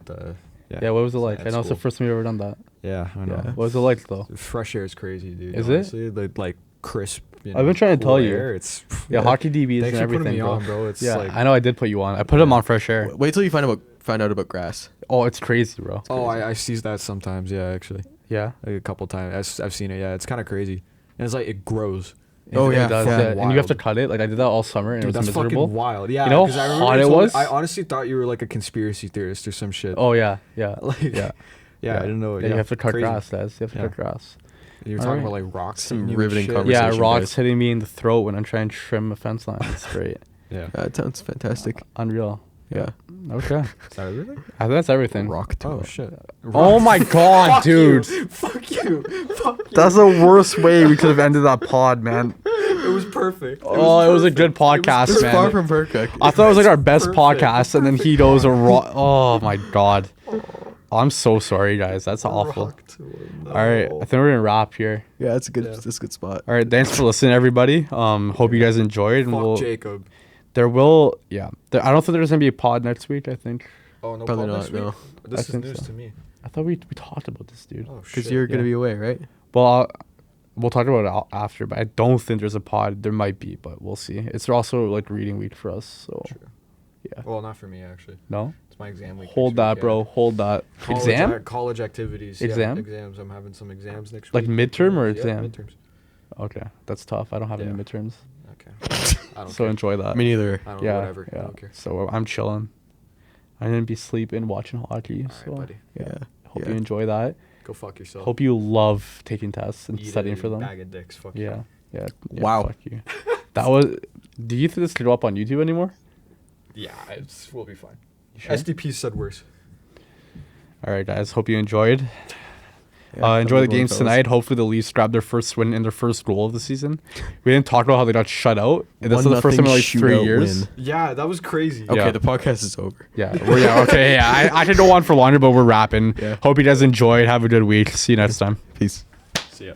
Yeah. What was it like? I At know it's the school. first time you've ever done that. Yeah, I know. Yeah. What was it like though? Fresh air is crazy, dude. Is it? honestly. Like crisp. I've been trying to cool tell you. air, It's Yeah, hockey DBs Thanks and for putting everything, me bro. on, bro. It's Yeah, like, I know I did put you on. I put him on fresh air. Wait till you find out about grass. Oh, it's crazy, bro. Oh, I see that sometimes. Yeah, actually, Yeah. like a couple times. I've seen it. Yeah, it's kind of crazy, and it's like it grows. Oh, It yeah, does, fucking and you have to wild. cut it. Like I did that all summer, and Dude, it that's was miserable. fucking wild. Yeah, You know 'cause I how remember hot you it told me- was? I honestly thought you were like a conspiracy theorist or some shit. Oh yeah, yeah, Like, yeah. yeah, I didn't know. Yeah, Yeah, you have to cut crazy. grass, Des. You have to Yeah. cut grass. You were talking Alright. about like rocks. Some hitting you and riveting shit. conversation. Yeah, rocks guys. hitting me in the throat when I'm trying to trim a fence line. It's great. Yeah. That sounds fantastic. Unreal. Yeah. Okay. Is that everything? I think that's everything. Rock to Oh it. shit. Oh my god, Fuck dude. You. Fuck you. Fuck you. That's the worst way we could have ended that pod, man. It was perfect. Oh, it was a good podcast, It's man. far from perfect. I thought it was like our best perfect. podcast, and then he goes a Oh my god. I'm so sorry, guys. That's awful. All right, I think we're gonna wrap here. Yeah, that's a good spot. All right, thanks for listening, everybody. Hope you guys enjoyed, and Fuck Jacob. there will, yeah. I don't think there's gonna be a pod next week. I think. Oh no, Probably Paul, not, next week? no. I This is think news so. to me. I thought we talked about this, dude. Oh shit. Because you're gonna yeah. be away, right? Well, we'll talk about it after, but I don't think there's a pod. There might be, but we'll see. It's also like reading week for us, so True. yeah. Well, not for me actually. No, It's my exam week. hold next that, week, bro. yeah. Hold that. College Exam? college activities. Exam? Yeah, exams. I'm having some exams next Like week. midterm or Yeah, exam? midterms. Okay, that's tough. I don't have any Yeah. midterms, Okay. I don't so care. enjoy that. Me neither. I don't Yeah, whatever. I yeah. don't care. So I'm chilling. I didn't be sleeping, watching hockey. All So right, buddy. yeah. Yeah. Hope Yeah. you enjoy that. Go fuck yourself. Hope you love taking tests and Eat studying it, for you them. Bag of dicks. Fuck Yeah, you. yeah. Wow. Fuck you. That was. Do you think this could go up on YouTube anymore? Yeah, we'll be fine. You sure? SDP said worse. All right, guys. Hope you enjoyed. Yeah, have a Enjoy the good one, games fellas. tonight. Hopefully the Leafs grab their first win and their first goal of the season. We didn't talk about how they got shut out. This is the first time in like 3 1-0 years. win. Yeah, that was crazy. Okay, Yeah. the podcast is over. Yeah, okay. Yeah, I could go on for longer, but we're wrapping. Yeah. Hope you guys enjoyed. Have a good week. See you next time. Peace. See ya.